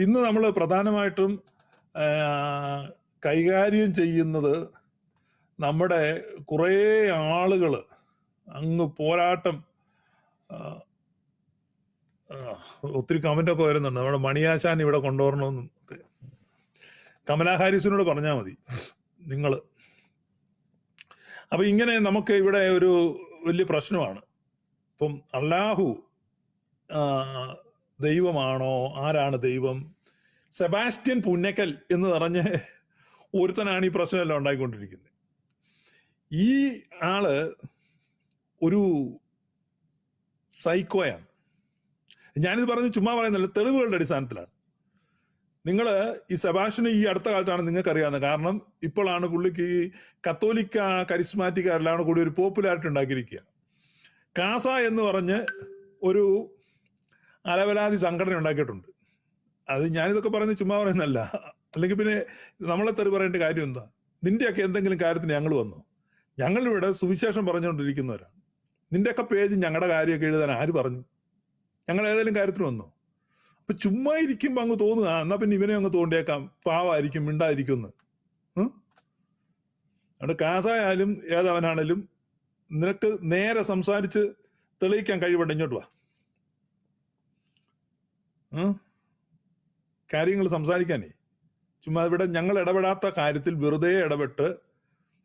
ഇന്ന് നമ്മൾ പ്രധാനമായിട്ടും കൈകാര്യം ചെയ്യുന്നത് നമ്മുടെ കുറേ ആളുകൾ അങ്ങ് പോരാട്ടം. ഒത്തിരി കമൻ്റൊക്കെ വരുന്നുണ്ട്, നമ്മുടെ മണിയാശാൻ ഇവിടെ കൊണ്ടുവരണമെന്നും. കമലാ ഹാരിസിനോട് പറഞ്ഞാൽ മതി നിങ്ങൾ. അപ്പം ഇങ്ങനെ നമുക്ക് ഇവിടെ ഒരു വലിയ പ്രശ്നമാണ്. ഇപ്പം അല്ലാഹു ദൈവമാണോ? ആരാണ് ദൈവം? സെബാസ്റ്റ്യൻ പുന്നക്കൽ എന്ന് പറഞ്ഞ് ഒരുത്തനാണ് ഈ പ്രശ്നമെല്ലാം ഉണ്ടായിക്കൊണ്ടിരിക്കുന്നത്. ഈ ആള് ഒരു സൈക്കോയാണ്. ഞാനിത് പറഞ്ഞ് ചുമ്മാ പറയുന്നില്ല, തെളിവുകളുടെ അടിസ്ഥാനത്തിലാണ്. നിങ്ങൾ ഈ സെബാസ്റ്റ്യന് ഈ അടുത്ത കാലത്താണ് നിങ്ങൾക്ക് അറിയാവുന്നത്. കാരണം ഇപ്പോഴാണ് പുള്ളിക്ക് ഈ കത്തോലിക്ക കരിസ്മാറ്റിക്കാരെല്ലാം കൂടി ഒരു പോപ്പുലാരിറ്റി ഉണ്ടാക്കിയിരിക്കുക. കാസ എന്ന് പറഞ്ഞ് ഒരു അലവലാതി സംഘടന ഉണ്ടാക്കിയിട്ടുണ്ട്. അത് ഞാനിതൊക്കെ പറയുന്നത് ചുമ്മാ പറയുന്നല്ല. അല്ലെങ്കിൽ പിന്നെ നമ്മളെ തെറി പറയേണ്ട കാര്യം എന്താ? നിന്റെയൊക്കെ എന്തെങ്കിലും കാര്യത്തിന് ഞങ്ങൾ വന്നോ? ഞങ്ങളിവിടെ സുവിശേഷം പറഞ്ഞുകൊണ്ടിരിക്കുന്നവരാണ്. നിന്റെയൊക്കെ പേജ് ഞങ്ങളുടെ കാര്യമൊക്കെ എഴുതാൻ ആര് പറഞ്ഞു? ഞങ്ങൾ ഏതെങ്കിലും കാര്യത്തിന് വന്നോ? അപ്പൊ ചുമ്മാ ഇരിക്കുമ്പോ അങ്ങ് തോന്നുക എന്നാ പിന്നെ ഇവനെ അങ്ങ് തോണ്ടിയേക്കാം, പാവായിരിക്കും, മിണ്ടായിരിക്കും. അവിടെ കാസായാലും ഏതവനാണേലും നിനക്ക് നേരെ സംസാരിച്ച് തെളിയിക്കാൻ കഴിവുണ്ട്, ഇങ്ങോട്ട് വാ. കാര്യങ്ങൾ സംസാരിക്കാനേ. ചുമ്മാ ഇവിടെ ഞങ്ങൾ ഇടപെടാത്ത കാര്യത്തിൽ വെറുതെ ഇടപെട്ട്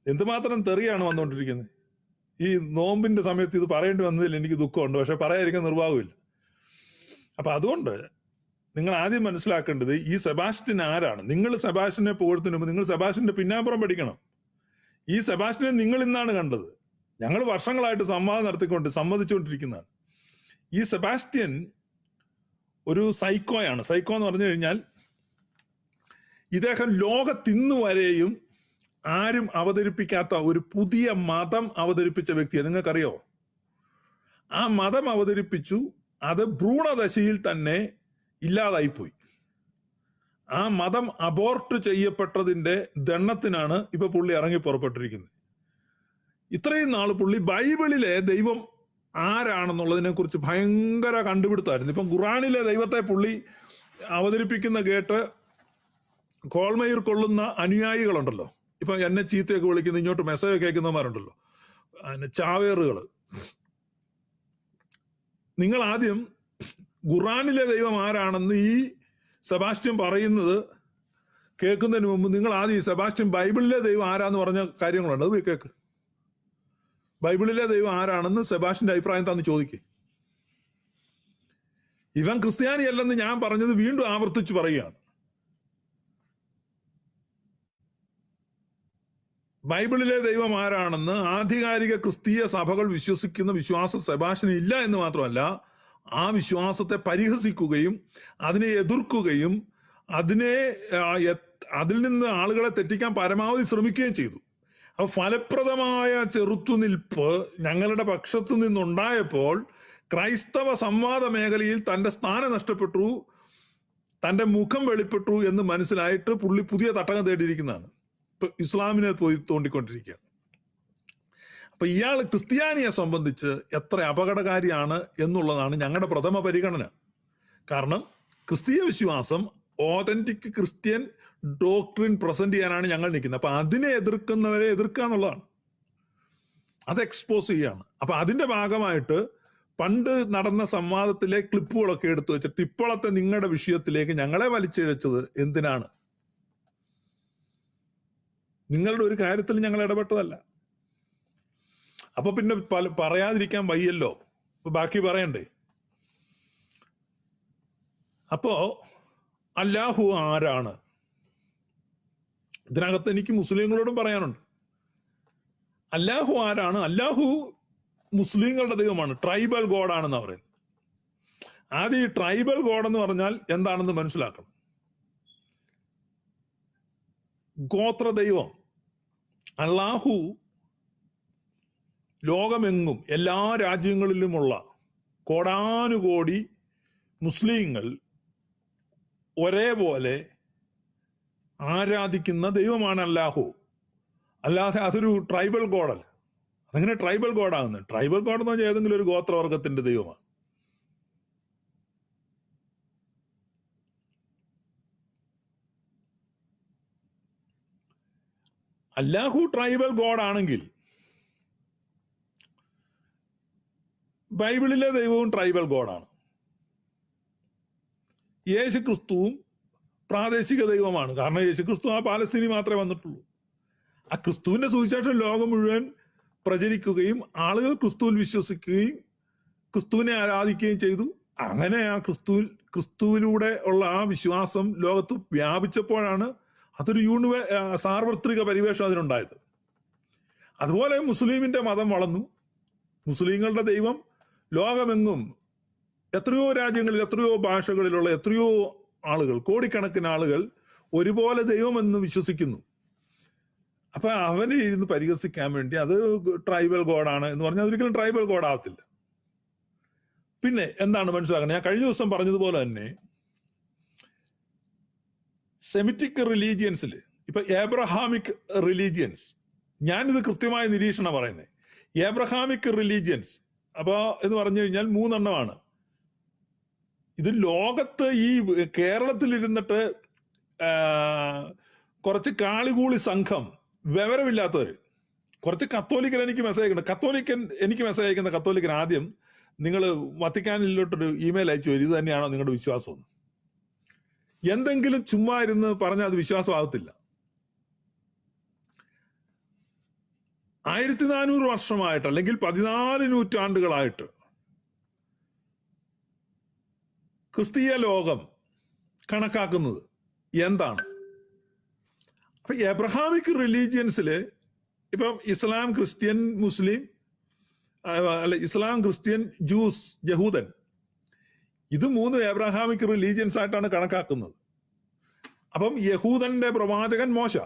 എന്തുമാത്രം തെറിയാണ് വന്നുകൊണ്ടിരിക്കുന്നത്. ഈ നോമ്പിന്റെ സമയത്ത് ഇത് പറയേണ്ടി വന്നതിൽ എനിക്ക് ദുഃഖമുണ്ട്, പക്ഷെ പറയാതിരിക്കാൻ നിർവാഹമില്ല. അപ്പൊ അതുകൊണ്ട് നിങ്ങൾ ആദ്യം മനസ്സിലാക്കേണ്ടത് ഈ സെബാസ്റ്റ്യൻ ആരാണ്. നിങ്ങൾ സെബാസ്റ്റ്യനെ പുകഴ്ത്തുന്ന മുമ്പ് നിങ്ങൾ സെബാസ്റ്റ്യന്റെ പിന്നാമ്പുറം പഠിക്കണം. ഈ സെബാസ്റ്റ്യനെ നിങ്ങൾ ഇന്നാണ് കണ്ടത്. ഞങ്ങൾ വർഷങ്ങളായിട്ട് സംവാദം സമ്മതിച്ചുകൊണ്ടിരിക്കുന്നതാണ്. ഈ സെബാസ്റ്റ്യൻ ഒരു സൈക്കോയാണ്. സൈക്കോ എന്ന് പറഞ്ഞു കഴിഞ്ഞാൽ ഇദ്ദേഹം ലോകത്തിന്നുവരെയും ആരും അവതരിപ്പിക്കാത്ത ഒരു പുതിയ മതം അവതരിപ്പിച്ച വ്യക്തിയാണ്. നിങ്ങൾക്കറിയോ? ആ മതം അവതരിപ്പിച്ചു, അത് ഭ്രൂണദശയിൽ തന്നെ ഇല്ലാതായിപ്പോയി. ആ മതം അബോർട്ട് ചെയ്യപ്പെട്ടതിന്റെ ദണ്ണത്തിനാണ് ഇപ്പൊ പുള്ളി ഇറങ്ങി പുറപ്പെട്ടിരിക്കുന്നത്. ഇത്രയും നാൾ പുള്ളി ബൈബിളിലെ ദൈവം ആരാണെന്നുള്ളതിനെ കുറിച്ച് ഭയങ്കര കണ്ടുപിടുത്തമായിരുന്നു. ഇപ്പം ഖുറാനിലെ ദൈവത്തെ പുള്ളി അവതരിപ്പിക്കുന്ന കേട്ട് കോൾമയിർ കൊള്ളുന്ന അനുയായികളുണ്ടല്ലോ. ഇപ്പൊ എന്നെ ചീത്തയൊക്കെ വിളിക്കുന്ന, ഇങ്ങോട്ട് മെസ്സേജ് കേൾക്കുന്നവന്മാരുണ്ടല്ലോ, ചാവേറുകൾ. നിങ്ങൾ ആദ്യം ഖുറാനിലെ ദൈവം ആരാണെന്ന് ഈ സെബാസ്റ്റ്യൻ പറയുന്നത് കേൾക്കുന്നതിന് മുമ്പ് നിങ്ങൾ ആദ്യം ഈ സെബാസ്റ്റ്യൻ ബൈബിളിലെ ദൈവം ആരാന്ന് പറഞ്ഞ കാര്യങ്ങളുണ്ട്, അത് പോയി കേൾക്ക്. ബൈബിളിലെ ദൈവം ആരാണെന്ന് സെബാസ്റ്റ്യന്റെ അഭിപ്രായം തന്ന് ചോദിക്കുക. ഇവൻ ക്രിസ്ത്യാനിയല്ലെന്ന് ഞാൻ പറഞ്ഞത് വീണ്ടും ആവർത്തിച്ചു പറയുകയാണ്. ബൈബിളിലെ ദൈവം ആരാണെന്ന് ആധികാരിക ക്രിസ്തീയ സഭകൾ വിശ്വസിക്കുന്ന വിശ്വാസം സെബാസ്റ്റ്യന് ഇല്ല എന്ന് മാത്രമല്ല, ആ വിശ്വാസത്തെ പരിഹസിക്കുകയും അതിനെ എതിർക്കുകയും അതിൽ നിന്ന് ആളുകളെ തെറ്റിക്കാൻ പരമാവധി ശ്രമിക്കുകയും ചെയ്തു. അപ്പൊ ഫലപ്രദമായ ചെറുത്തുനിൽപ്പ് ഞങ്ങളുടെ പക്ഷത്തു നിന്നുണ്ടായപ്പോൾ ക്രൈസ്തവ സംവാദ മേഖലയിൽ തന്റെ സ്ഥാനം നഷ്ടപ്പെട്ടു, തന്റെ മുഖം വെളിപ്പെട്ടു എന്ന് മനസ്സിലായിട്ട് പുള്ളി പുതിയ തട്ടകം തേടിയിരിക്കുന്നതാണ്. ഇപ്പൊ ഇസ്ലാമിനെ പോയി തോണ്ടിക്കൊണ്ടിരിക്കുകയാണ്. അപ്പൊ ഇയാൾ ക്രിസ്ത്യാനിയെ സംബന്ധിച്ച് എത്ര അപകടകാരിയാണ് എന്നുള്ളതാണ് ഞങ്ങളുടെ പ്രഥമ പരിഗണന. കാരണം ക്രിസ്തീയ വിശ്വാസം, ഓതന്റിക് ക്രിസ്ത്യൻ ഡോക്ട്രിൻ പ്രസന്റ് ചെയ്യാനാണ് ഞങ്ങൾ നിൽക്കുന്നത്. അപ്പൊ അതിനെ എതിർക്കുന്നവരെ എതിർക്കുക എന്നുള്ളതാണ്, അത് എക്സ്പോസ് ചെയ്യാണ്. അപ്പൊ അതിന്റെ ഭാഗമായിട്ട് പണ്ട് നടന്ന സംവാദത്തിലെ ക്ലിപ്പുകളൊക്കെ എടുത്തു വെച്ചിട്ട് ഇപ്പോഴത്തെ നിങ്ങളുടെ വിഷയത്തിലേക്ക് ഞങ്ങളെ വലിച്ചിഴച്ചത് എന്തിനാണ്? നിങ്ങളുടെ ഒരു കാര്യത്തിൽ ഞങ്ങൾ ഇടപെട്ടതല്ല. അപ്പൊ പിന്നെ പറയാതിരിക്കാൻ വയ്യല്ലോ, ബാക്കി പറയണ്ടേ? അപ്പോ അല്ലാഹു ആരാണ്? ഇതിനകത്ത് എനിക്ക് മുസ്ലിങ്ങളോടും പറയാനുണ്ട്. അല്ലാഹു ആരാണ്? അല്ലാഹു മുസ്ലിങ്ങളുടെ ദൈവമാണ്, ട്രൈബൽ ഗോഡാണെന്ന് പറയുന്നത്. ആദ്യം ഈ ട്രൈബൽ ഗോഡ് എന്ന് പറഞ്ഞാൽ എന്താണെന്ന് മനസ്സിലാക്കണം. ഗോത്ര ദൈവം അല്ലാഹു ലോകമെങ്ങും എല്ലാ രാജ്യങ്ങളിലുമുള്ള കോടാനുകോടി മുസ്ലിങ്ങൾ ഒരേപോലെ ആരാധിക്കുന്ന ദൈവമാണ് അല്ലാഹു. അല്ലാതെ അതൊരു ട്രൈബൽ ഗോഡല്ല. അതങ്ങനെ ട്രൈബൽ ഗോഡാകുന്നത്? ട്രൈബൽ ഗോഡ് എന്ന് പറഞ്ഞാൽ ഏതെങ്കിലും ഒരു ഗോത്രവർഗത്തിന്റെ ദൈവമാണ്. അല്ലാഹു ട്രൈബൽ ഗോഡ് ആണെങ്കിൽ ബൈബിളിലെ ദൈവവും ട്രൈബൽ ഗോഡാണ്. യേശു ക്രിസ്തുവും പ്രാദേശിക ദൈവമാണ്. കാരണം യേശു ക്രിസ്തു ആ പാലസ്തീനി മാത്രമേ വന്നിട്ടുള്ളൂ. ആ ക്രിസ്തുവിന്റെ സുവിശേഷം ലോകം മുഴുവൻ പ്രചരിക്കുകയും ആളുകൾ ക്രിസ്തുവിൽ വിശ്വസിക്കുകയും ക്രിസ്തുവിനെ ആരാധിക്കുകയും ചെയ്തു. അങ്ങനെ ആ ക്രിസ്തുവിലൂടെ ഉള്ള ആ വിശ്വാസം ലോകത്ത് വ്യാപിച്ചപ്പോഴാണ് അതൊരു സാർവത്രിക പരിവേഷം അതിനുണ്ടായത്. അതുപോലെ മുസ്ലിമിന്റെ മതം വളർന്നു. മുസ്ലിങ്ങളുടെ ദൈവം ലോകമെങ്ങും എത്രയോ രാജ്യങ്ങളിൽ എത്രയോ ഭാഷകളിലുള്ള എത്രയോ ആളുകൾ, കോടിക്കണക്കിന് ആളുകൾ ഒരുപോലെ ദൈവമെന്ന് വിശ്വസിക്കുന്നു. അപ്പൊ അവനെ ഇരുന്ന് പരിഹസിക്കാൻ വേണ്ടി അത് ട്രൈബൽ ഗോഡാണ് എന്ന് പറഞ്ഞാൽ ഒരിക്കലും ട്രൈബൽ ഗോഡ് ആവത്തില്ല. പിന്നെ എന്താണ് മനസ്സിലാക്കുന്നത്? ഞാൻ കഴിഞ്ഞ ദിവസം പറഞ്ഞതുപോലെ തന്നെ സെമിറ്റിക് റിലീജിയൻസിൽ ഇപ്പൊ ഏബ്രഹാമിക് റിലീജിയൻസ്, ഞാനിത് കൃത്യമായ നിരീക്ഷണം പറയുന്നത്. ഏബ്രഹാമിക് റിലീജിയൻസ് അപ്പൊ എന്ന് പറഞ്ഞു കഴിഞ്ഞാൽ 3 എണ്ണമാണ്. ഇത് ലോകത്ത് ഈ കേരളത്തിൽ ഇരുന്നിട്ട് കുറച്ച് കാളികൂളി സംഘം, വിവരമില്ലാത്തവര്, കുറച്ച് കത്തോലിക്കൻ എനിക്ക് മെസ്സേജ് അയക്കുന്ന കത്തോലിക്കൻ ആദ്യം നിങ്ങൾ വത്തിക്കാനിലോട്ടൊരു ഇമെയിൽ അയച്ചു വരും, ഇത് തന്നെയാണോ നിങ്ങളുടെ വിശ്വാസം? എന്തെങ്കിലും ചുമ്മാ ഇരുന്ന് പറഞ്ഞാൽ അത് വിശ്വാസമാകത്തില്ല. 1400 വർഷമായിട്ട് അല്ലെങ്കിൽ 14 നൂറ്റാണ്ടുകളായിട്ട് ക്രിസ്തീയ ലോകം കണക്കാക്കുന്നത് എന്താണ്? അപ്പൊ എബ്രഹാമിക് റിലീജിയൻസില് ഇപ്പം ഇസ്ലാം, ക്രിസ്ത്യൻ, മുസ്ലിം, അല്ല ഇസ്ലാം, ക്രിസ്ത്യൻ, ജൂസ്, യഹൂദൻ, ഇത് 3 എബ്രഹാമിക് റിലീജിയൻസ് ആയിട്ടാണ് കണക്കാക്കുന്നത്. അപ്പം യഹൂദന്റെ പ്രവാചകൻ മോശ,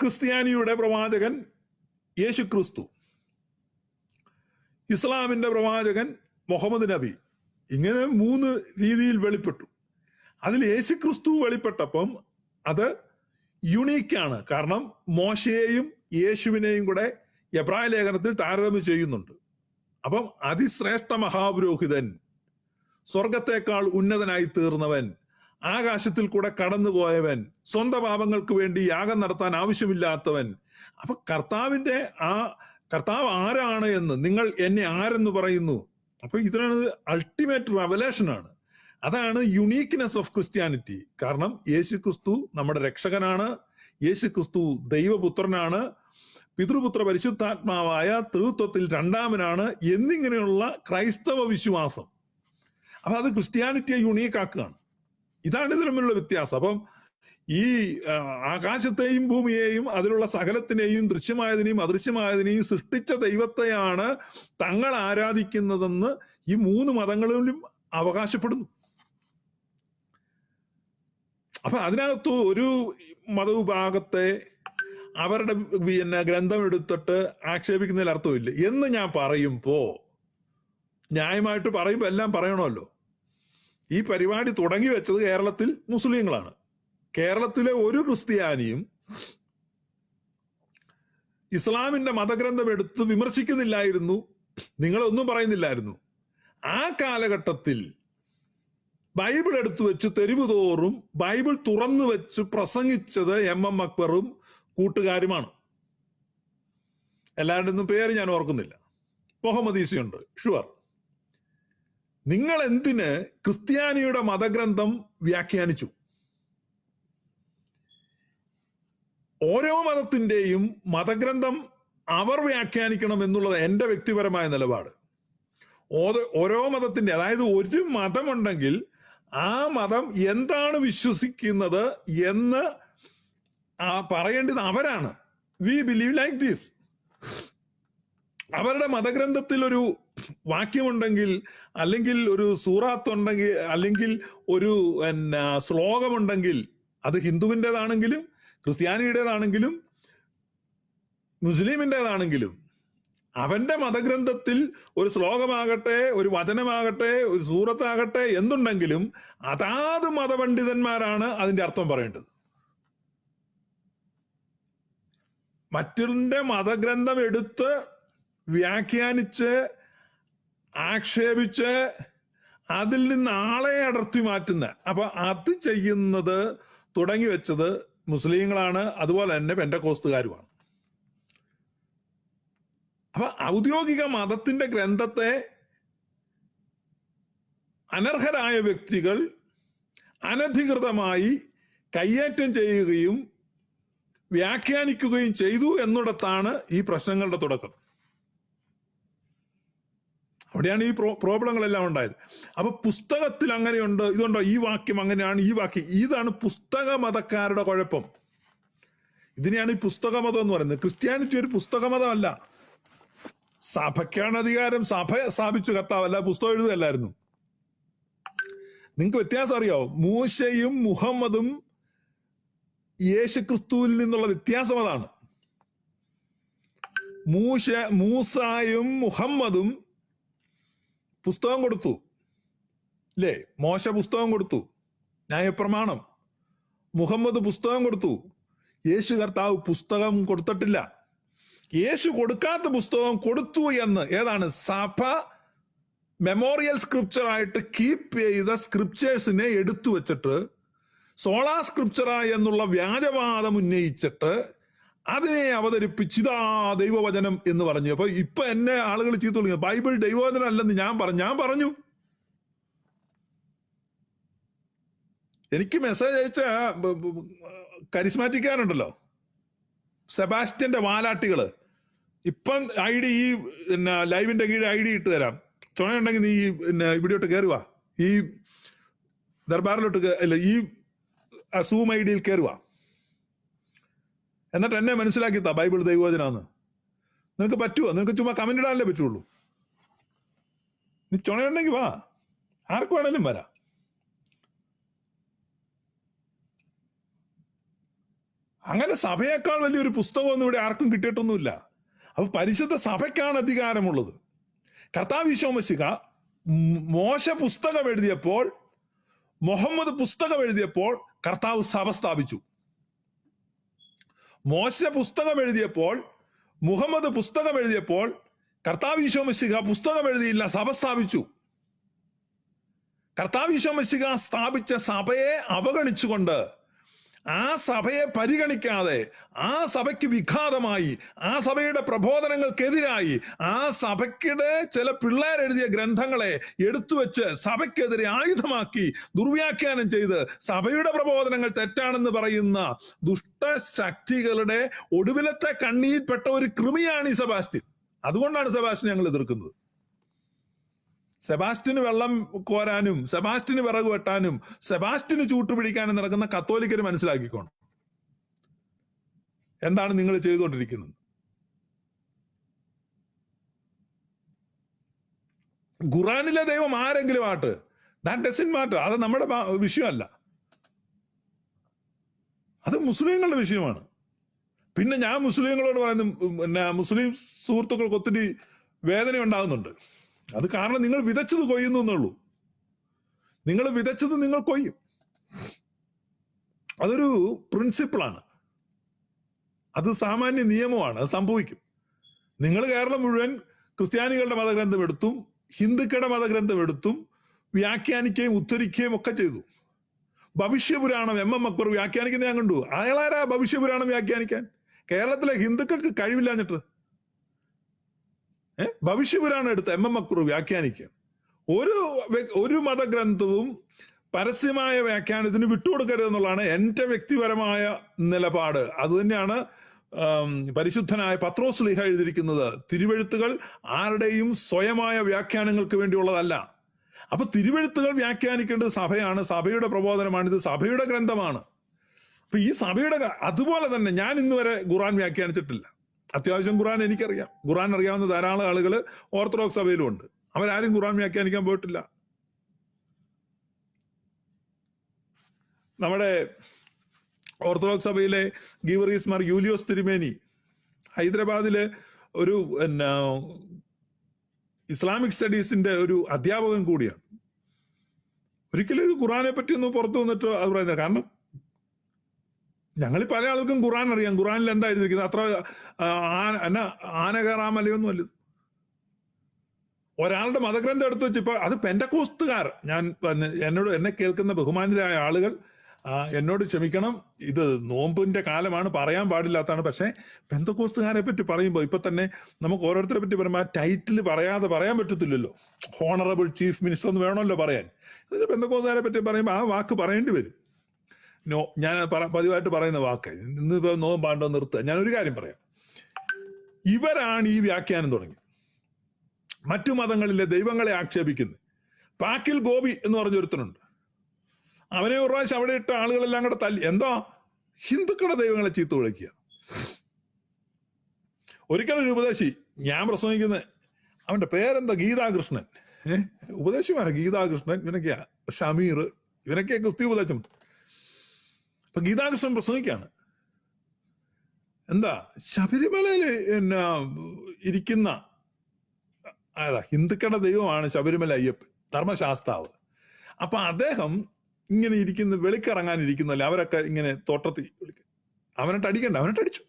ക്രിസ്ത്യാനിയുടെ പ്രവാചകൻ യേശു ക്രിസ്തു, ഇസ്ലാമിന്റെ പ്രവാചകൻ മുഹമ്മദ് നബി. ഇങ്ങനെ 3 രീതിയിൽ വെളിപ്പെട്ടു. അതിൽ യേശു ക്രിസ്തു വെളിപ്പെട്ടപ്പം അത് യുണീക്കാണ്. കാരണം മോശയെയും യേശുവിനെയും കൂടെ എബ്രായ ലേഖനത്തിൽ താരതമ്യം ചെയ്യുന്നുണ്ട്. അപ്പം അതിശ്രേഷ്ഠ മഹാപുരോഹിതൻ, സ്വർഗത്തെക്കാൾ ഉന്നതനായി തീർന്നവൻ, ആകാശത്തിൽ കൂടെ കടന്നുപോയവൻ, സ്വന്തം പാപങ്ങൾക്ക് വേണ്ടി യാഗം നടത്താൻ ആവശ്യമില്ലാത്തവൻ. അപ്പൊ കർത്താവ് ആരാണ് എന്ന്, നിങ്ങൾ എന്നെ ആരെന്ന് പറയുന്നു. അപ്പൊ ഇതിനാണ് അൾട്ടിമേറ്റ് റെവലേഷൻ ആണ്. അതാണ് യുണീക്ക്നെസ് ഓഫ് ക്രിസ്ത്യാനിറ്റി. കാരണം യേശു ക്രിസ്തു നമ്മുടെ രക്ഷകനാണ്, യേശു ക്രിസ്തു ദൈവപുത്രനാണ്, പിതൃപുത്ര പരിശുദ്ധാത്മാവായ ത്രിത്വത്തിൽ രണ്ടാമനാണ് എന്നിങ്ങനെയുള്ള ക്രൈസ്തവ വിശ്വാസം. അപ്പൊ അത് ക്രിസ്ത്യാനിറ്റിയെ യുണീക്ക് ആക്കുകയാണ്. ഇതാണ് ഇത് തമ്മിലുള്ള വ്യത്യാസം. അപ്പം ഈ ആകാശത്തെയും ഭൂമിയെയും അതിലുള്ള സകലത്തിനെയും ദൃശ്യമായതിനെയും അദൃശ്യമായതിനെയും സൃഷ്ടിച്ച ദൈവത്തെയാണ് തങ്ങൾ ആരാധിക്കുന്നതെന്ന് ഈ 3 മതങ്ങളിലും അവകാശപ്പെടുന്നു. അപ്പൊ അതിനകത്ത് ഒരു മതവിഭാഗത്തെ അവരുടെ ഗ്രന്ഥം എടുത്തിട്ട് ആക്ഷേപിക്കുന്നതിൽ അർത്ഥമില്ല എന്ന് ഞാൻ പറയുമ്പോ, ന്യായമായിട്ട് പറയുമ്പോൾ എല്ലാം പറയണമല്ലോ. ഈ പരിപാടി തുടങ്ങി വെച്ചത് കേരളത്തിൽ മുസ്ലിങ്ങളാണ്. കേരളത്തിലെ ഒരു ക്രിസ്ത്യാനിയും ഇസ്ലാമിന്റെ മതഗ്രന്ഥം എടുത്ത് വിമർശിക്കുന്നില്ലായിരുന്നു, നിങ്ങളൊന്നും പറയുന്നില്ലായിരുന്നു. ആ കാലഘട്ടത്തിൽ ബൈബിൾ എടുത്തു വെച്ച് തെരുവ് തോറും ബൈബിൾ തുറന്നു വെച്ച് പ്രസംഗിച്ചത് MM അക്ബറും കൂട്ടുകാരുമാണ്. എല്ലാവരുടെ ഒന്നും പേര് ഞാൻ ഓർക്കുന്നില്ല. മുഹമ്മദ് ഈസയുണ്ട്, ഷുവർ. നിങ്ങൾ എന്തിന് ക്രിസ്ത്യാനിയുടെ മതഗ്രന്ഥം വ്യാഖ്യാനിച്ചു? ഓരോ മതത്തിന്റെയും മതഗ്രന്ഥം അവർ വ്യാഖ്യാനിക്കണം എന്നുള്ളത് എൻ്റെ വ്യക്തിപരമായ നിലപാട്. ഓരോ മതത്തിന്റെ, അതായത് ഒരു മതമുണ്ടെങ്കിൽ ആ മതം എന്താണ് വിശ്വസിക്കുന്നത് എന്ന് പറയേണ്ടത് അവരാണ്. We believe like this. അവരുടെ മതഗ്രന്ഥത്തിൽ ഒരു വാക്യമുണ്ടെങ്കിൽ, അല്ലെങ്കിൽ ഒരു സൂറാത്ത് ഉണ്ടെങ്കിൽ, അല്ലെങ്കിൽ ഒരു ശ്ലോകമുണ്ടെങ്കിൽ, അത് ഹിന്ദുവിൻ്റെതാണെങ്കിലും ക്രിസ്ത്യാനിയുടേതാണെങ്കിലും മുസ്ലിമിൻ്റെതാണെങ്കിലും, അവന്റെ മതഗ്രന്ഥത്തിൽ ഒരു ശ്ലോകമാകട്ടെ, ഒരു വചനമാകട്ടെ, ഒരു സൂറത്താകട്ടെ, എന്തുണ്ടെങ്കിലും അതാത് മതപണ്ഡിതന്മാരാണ് അതിന്റെ അർത്ഥം പറയേണ്ടത്. മറ്റൊരുടെ മതഗ്രന്ഥം എടുത്ത് വ്യാഖ്യാനിച്ച് ആക്ഷേപിച്ച് അതിൽ നിന്ന് ആളെ അടർത്തി മാറ്റുന്ന, അപ്പൊ അത് ചെയ്യുന്നത് തുടങ്ങി വെച്ചത് മുസ്ലിങ്ങളാണ്, അതുപോലെ തന്നെ പെന്തക്കോസ്തുകാരുമാണ്. അപ്പൊ ഔദ്യോഗിക മതത്തിന്റെ ഗ്രന്ഥത്തെ അനർഹരായ വ്യക്തികൾ അനധികൃതമായി കയ്യേറ്റം ചെയ്യുകയും വ്യാഖ്യാനിക്കുകയും ചെയ്തു എന്നിടത്താണ് ഈ പ്രശ്നങ്ങളുടെ തുടക്കം. അവിടെയാണ് ഈ പ്രോബ്ലങ്ങളെല്ലാം ഉണ്ടായത്. അപ്പൊ പുസ്തകത്തിൽ അങ്ങനെയുണ്ട്, ഇതുണ്ടോ, ഈ വാക്യം അങ്ങനെയാണ്, ഈ വാക്യം, ഇതാണ് പുസ്തക മതക്കാരുടെ കുഴപ്പം. ഇതിനെയാണ് ഈ പുസ്തക മതം എന്ന് പറയുന്നത്. ക്രിസ്ത്യാനിറ്റി ഒരു പുസ്തക മതമല്ല. സഭയ്ക്കാണ് അധികാരം, സഭ സ്ഥാപിച്ചു കർത്താവല്ല, പുസ്തകം എഴുതുകയല്ലായിരുന്നു. നിങ്ങൾക്ക് വ്യത്യാസം അറിയാവോ? മൂശയും മുഹമ്മദും യേശു ക്രിസ്തുവിൽ നിന്നുള്ള വ്യത്യാസം അതാണ്. മൂസായും മുഹമ്മദും പുസ്തകം കൊടുത്തു, അല്ലേ? മോശ പുസ്തകം കൊടുത്തു, ന്യായപ്രമാണം. മുഹമ്മദ് പുസ്തകം കൊടുത്തു. യേശു കർത്താവ് പുസ്തകം കൊടുത്തിട്ടില്ല. യേശു കൊടുക്കാത്ത പുസ്തകം കൊടുത്തു എന്ന് ഏതാണ്? സഭ മെമ്മോറിയൽ സ്ക്രിപ്ചറായിട്ട് കീപ്പ് ചെയ്ത സ്ക്രിപ്ചേഴ്സിനെ എടുത്തു വെച്ചിട്ട് സോളാ സ്ക്രിപ്ചറ എന്നുള്ള വ്യാജവാദം ഉന്നയിച്ചിട്ട് അതിനെ അവതരിപ്പിച്ചിതാ ദൈവവചനം എന്ന് പറഞ്ഞു. അപ്പൊ ഇപ്പൊ എന്നെ ആളുകൾ ചീത്ത വിളിക്കുന്നു, ബൈബിൾ ദൈവവചനം അല്ലെന്ന് ഞാൻ പറഞ്ഞു. എനിക്ക് മെസ്സേജ് അയച്ച കരിസ്മാറ്റിക്കാരുണ്ടല്ലോ, സെബാസ്റ്റ്യന്റെ വാലാട്ടികള്, ഇപ്പം ID ഈ ലൈവിന്റെ കീഴിൽ ID ഇട്ട് തരാം. ചുണയുണ്ടെങ്കിൽ നീ ഇവിടെയോട്ട് കയറുക, ഈ ദർബാറിലോട്ട് അല്ല, ഈ സൂം ID കയറുക, എന്നിട്ട് എന്നെ മനസ്സിലാക്കിത്താ ബൈബിൾ ദൈവവചനാന്ന്. നിനക്ക് പറ്റുമോ? നിനക്ക് ചുമ്മാ കമന്റ് ഇടാനല്ലേ പറ്റുള്ളൂ. നീ ചുണയുണ്ടെങ്കിൽ വാ, ആർക്ക് വേണേലും വരാം. അങ്ങനെ സഭയേക്കാൾ വലിയൊരു പുസ്തകമൊന്നും ഇവിടെ ആർക്കും കിട്ടിയിട്ടൊന്നുമില്ല. അപ്പൊ പരിശുദ്ധ സഭയ്ക്കാണ് അധികാരമുള്ളത്. കർത്താവ് ഈശോ മിശിഹ മോശ പുസ്തകം എഴുതിയപ്പോൾ, മുഹമ്മദ് പുസ്തകം എഴുതിയപ്പോൾ കർത്താവ് സഭ സ്ഥാപിച്ചു. മോശ പുസ്തകം എഴുതിയപ്പോൾ, മുഹമ്മദ് പുസ്തകം എഴുതിയപ്പോൾ കർത്താവ് ഈശോ മിശിഹ പുസ്തകം എഴുതിയില്ല, സഭ സ്ഥാപിച്ചു. കർത്താവ് ഈശോ മിശിഹ സ്ഥാപിച്ച സഭയെ അവഗണിച്ചുകൊണ്ട്, ആ സഭയെ പരിഗണിക്കാതെ, ആ സഭയ്ക്ക് വിഘാതമായി, ആ സഭയുടെ പ്രബോധനങ്ങൾക്കെതിരായി, ആ സഭയ്ക്കിടെ ചില പിള്ളേരെഴുതിയ ഗ്രന്ഥങ്ങളെ എടുത്തുവെച്ച് സഭയ്ക്കെതിരെ ആയുധമാക്കി ദുർവ്യാഖ്യാനം ചെയ്ത് സഭയുടെ പ്രബോധനങ്ങൾ തെറ്റാണെന്ന് പറയുന്ന ദുഷ്ടശക്തികളുടെ ഒടുവിലത്തെ കണ്ണിയിൽപ്പെട്ട ഒരു കൃമിയാണ് ഈ സെബാസ്റ്റ്യൻ. അതുകൊണ്ടാണ് സെബാസ്റ്റ്യൻ ഞങ്ങൾ എതിർക്കുന്നത്. സെബാസ്റ്റ്യന് വെള്ളം കോരാനും സെബാസ്റ്റ്യന് വിറക് വെട്ടാനും സെബാസ്റ്റ്യന് ചൂട്ടുപിടിക്കാനും നടക്കുന്ന കത്തോലിക്കര് മനസ്സിലാക്കിക്കോണം എന്താണ് നിങ്ങൾ ചെയ്തുകൊണ്ടിരിക്കുന്നത്. ഖുറാനിലെ ദൈവം ആരെങ്കിലും ആട്ട്, ദാറ്റ് ഡസന്റ് മാറ്റർ. അത് നമ്മുടെ വിഷയമല്ല, അത് മുസ്ലിങ്ങളുടെ വിഷയമാണ്. പിന്നെ ഞാൻ മുസ്ലിങ്ങളോട് പറയുന്നു, പിന്നെ മുസ്ലിം സുഹൃത്തുക്കൾക്ക് ഒത്തിരി വേദന ഉണ്ടാകുന്നുണ്ട്. അത് കാരണം നിങ്ങൾ വിതച്ചത് കൊയ്യുന്നു എന്നുള്ളൂ. നിങ്ങൾ വിതച്ചത് നിങ്ങൾ കൊയ്യും. അതൊരു പ്രിൻസിപ്പിളാണ്, അത് സാമാന്യ നിയമമാണ്, അത് സംഭവിക്കും. നിങ്ങൾ കേരളം മുഴുവൻ ക്രിസ്ത്യാനികളുടെ മതഗ്രന്ഥം എടുത്തും ഹിന്ദുക്കളുടെ മതഗ്രന്ഥം എടുത്തും വ്യാഖ്യാനിക്കുകയും ഉദ്ധരിക്കുകയും ഒക്കെ ചെയ്തു. ഭവിഷ്യപുരാണം MM അക്ബർ വ്യാഖ്യാനിക്കുന്ന ഞാൻ കണ്ടു. അയാളാരാ ഭവിഷ്യപുരാണം വ്യാഖ്യാനിക്കാൻ? കേരളത്തിലെ ഹിന്ദുക്കൾക്ക് കഴിവില്ലാഞ്ഞിട്ട് ഭവിഷ്യപുരാണം എടുത്ത് MM അക്ബർ വ്യാഖ്യാനിക്കുക. ഒരു മതഗ്രന്ഥവും പരസ്യമായ വ്യാഖ്യാനത്തിന് വിട്ടുകൊടുക്കരുതെന്നുള്ളതാണ് എൻ്റെ വ്യക്തിപരമായ നിലപാട്. അതുതന്നെയാണ് പരിശുദ്ധനായ പത്രോസ് ശ്ലീഹ എഴുതിയിരിക്കുന്നത്. തിരുവെഴുത്തുകൾ ആരുടെയും സ്വയമായ വ്യാഖ്യാനങ്ങൾക്ക് വേണ്ടിയുള്ളതല്ല. അപ്പൊ തിരുവെഴുത്തുകൾ വ്യാഖ്യാനിക്കേണ്ടത് സഭയാണ്, സഭയുടെ പ്രബോധനമാണിത്, സഭയുടെ ഗ്രന്ഥമാണ്. അപ്പൊ ഈ സഭയുടെ, അതുപോലെ തന്നെ ഞാൻ ഇന്നുവരെ ഖുറാൻ വ്യാഖ്യാനിച്ചിട്ടില്ല. അത്യാവശ്യം ഖുറാൻ എനിക്കറിയാം. ഖുറാൻ അറിയാവുന്ന ധാരാളം ആളുകൾ ഓർത്തഡോക്സ് സഭയിലും ഉണ്ട്. അവരാരും ഖുറാൻ വ്യാഖ്യാനിക്കാൻ പോയിട്ടില്ല. നമ്മുടെ ഓർത്തഡോക്സ് സഭയിലെ ഗീവറീസ് മാർ യൂലിയോസ് തിരുമേനി ഹൈദരാബാദിലെ ഒരു ഇസ്ലാമിക് സ്റ്റഡീസിന്റെ ഒരു അധ്യാപകൻ കൂടിയാണ്. ഒരിക്കലും ഇത് ഖുറാനെ പറ്റിയൊന്നും പുറത്തു വന്നിട്ട് അത് പറയുന്നത്. കാരണം ഞങ്ങളിൽ പല ആൾക്കും ഖുറാൻ അറിയാം. ഖുറാനിൽ എന്താ എഴുതിയിരിക്കുന്നത്? അത്ര ആന കയറാമലയൊന്നും അല്ലത്. ഒരാളുടെ മതഗ്രന്ഥം എടുത്തു വെച്ച് ഇപ്പൊ അത് പെന്തക്കോസ്തുകാർ, എന്നെ കേൾക്കുന്ന ബഹുമാനരായ ആളുകൾ എന്നോട് ക്ഷമിക്കണം, ഇത് നോമ്പിന്റെ കാലമാണ്, പറയാൻ പാടില്ലാത്തതാണ്. പക്ഷേ പെന്തക്കോസ്തുകാരെ പറ്റി പറയുമ്പോൾ ഇപ്പൊ തന്നെ നമുക്ക് ഓരോരുത്തരെ പറ്റി പറയുമ്പോൾ ആ ടൈറ്റിൽ പറയാതെ പറയാൻ പറ്റത്തില്ലല്ലോ. ഹോണറബിൾ ചീഫ് മിനിസ്റ്റർ എന്ന് വേണമല്ലോ പറയാൻ. പെന്തക്കോസ്തുകാരെ പറ്റി പറയുമ്പോൾ ആ വാക്ക് പറയേണ്ടി വരും. ഞാൻ പതിവായിട്ട് പറയുന്ന വാക്ക് ഇന്നിപ്പോ നോമ്പാണ്ടോ നിർത്തുക. ഞാനൊരു കാര്യം പറയാം. ഇവരാണ് ഈ വ്യാഖ്യാനം തുടങ്ങി മറ്റു മതങ്ങളിലെ ദൈവങ്ങളെ ആക്ഷേപിക്കുന്നത്. പാക്കിൽ ഗോപി എന്ന് പറഞ്ഞൊരുത്തനുണ്ട്. അവനെ ഒരു പ്രാവശ്യം അവിടെ ഇട്ട ആളുകളെല്ലാം കൂടെ തല്ലി. എന്താ ഹിന്ദുക്കളുടെ ദൈവങ്ങളെ ചീത്ത വിളിക്കുക. ഒരിക്കലൊരു ഉപദേശി, ഞാൻ പ്രസംഗിക്കുന്നത്, അവന്റെ പേരെന്താ, ഗീതാകൃഷ്ണൻ. ഉപദേശിമാരാ ഗീതാകൃഷ്ണൻ, ഇവനൊക്കെയാ ഷമീർ, ഇവനൊക്കെയാ ക്രിസ്ത്യൻ ഉപദേശം. അപ്പൊ ഗീതാകൃഷ്ണൻ പ്രസംഗിക്കാണ്. എന്താ ശബരിമലയില് ഇരിക്കുന്ന ഹിന്ദുക്കളുടെ ദൈവമാണ് ശബരിമല അയ്യപ്പൻ, ധർമ്മശാസ്താവ്. അപ്പൊ അദ്ദേഹം ഇങ്ങനെ ഇരിക്കുന്ന, വെളിക്കിറങ്ങാനിരിക്കുന്നല്ലേ, അവരൊക്കെ ഇങ്ങനെ തോട്ടത്തിൽ അവനിട്ട് അടിക്കണ്ട, അവനിട്ട് അടിച്ചു.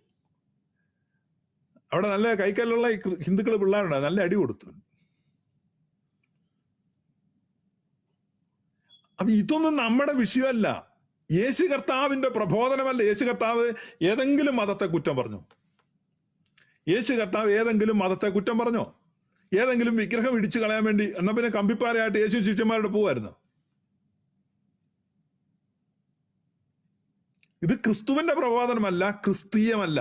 അവിടെ നല്ല കൈക്കല്ലുള്ള ഹിന്ദുക്കൾ പിള്ളേരുണ്ട്, നല്ല അടി കൊടുത്തു. അപ്പൊ ഇതൊന്നും നമ്മുടെ വിഷയമല്ല, യേശു കർത്താവിന്റെ പ്രബോധനമല്ല. യേശു കർത്താവ് ഏതെങ്കിലും മതത്തെ കുറ്റം പറഞ്ഞോ? യേശു കർത്താവ് ഏതെങ്കിലും മതത്തെ കുറ്റം പറഞ്ഞോ? ഏതെങ്കിലും വിഗ്രഹം ഇടിച്ചു കളയാൻ വേണ്ടി എന്നാ പിന്നെ കമ്പിപ്പാരയായിട്ട് യേശു ശിഷ്യന്മാരോട് പോവായിരുന്നു? ഇത് ക്രിസ്തുവിന്റെ പ്രബോധനമല്ല, ക്രിസ്തീയമല്ല.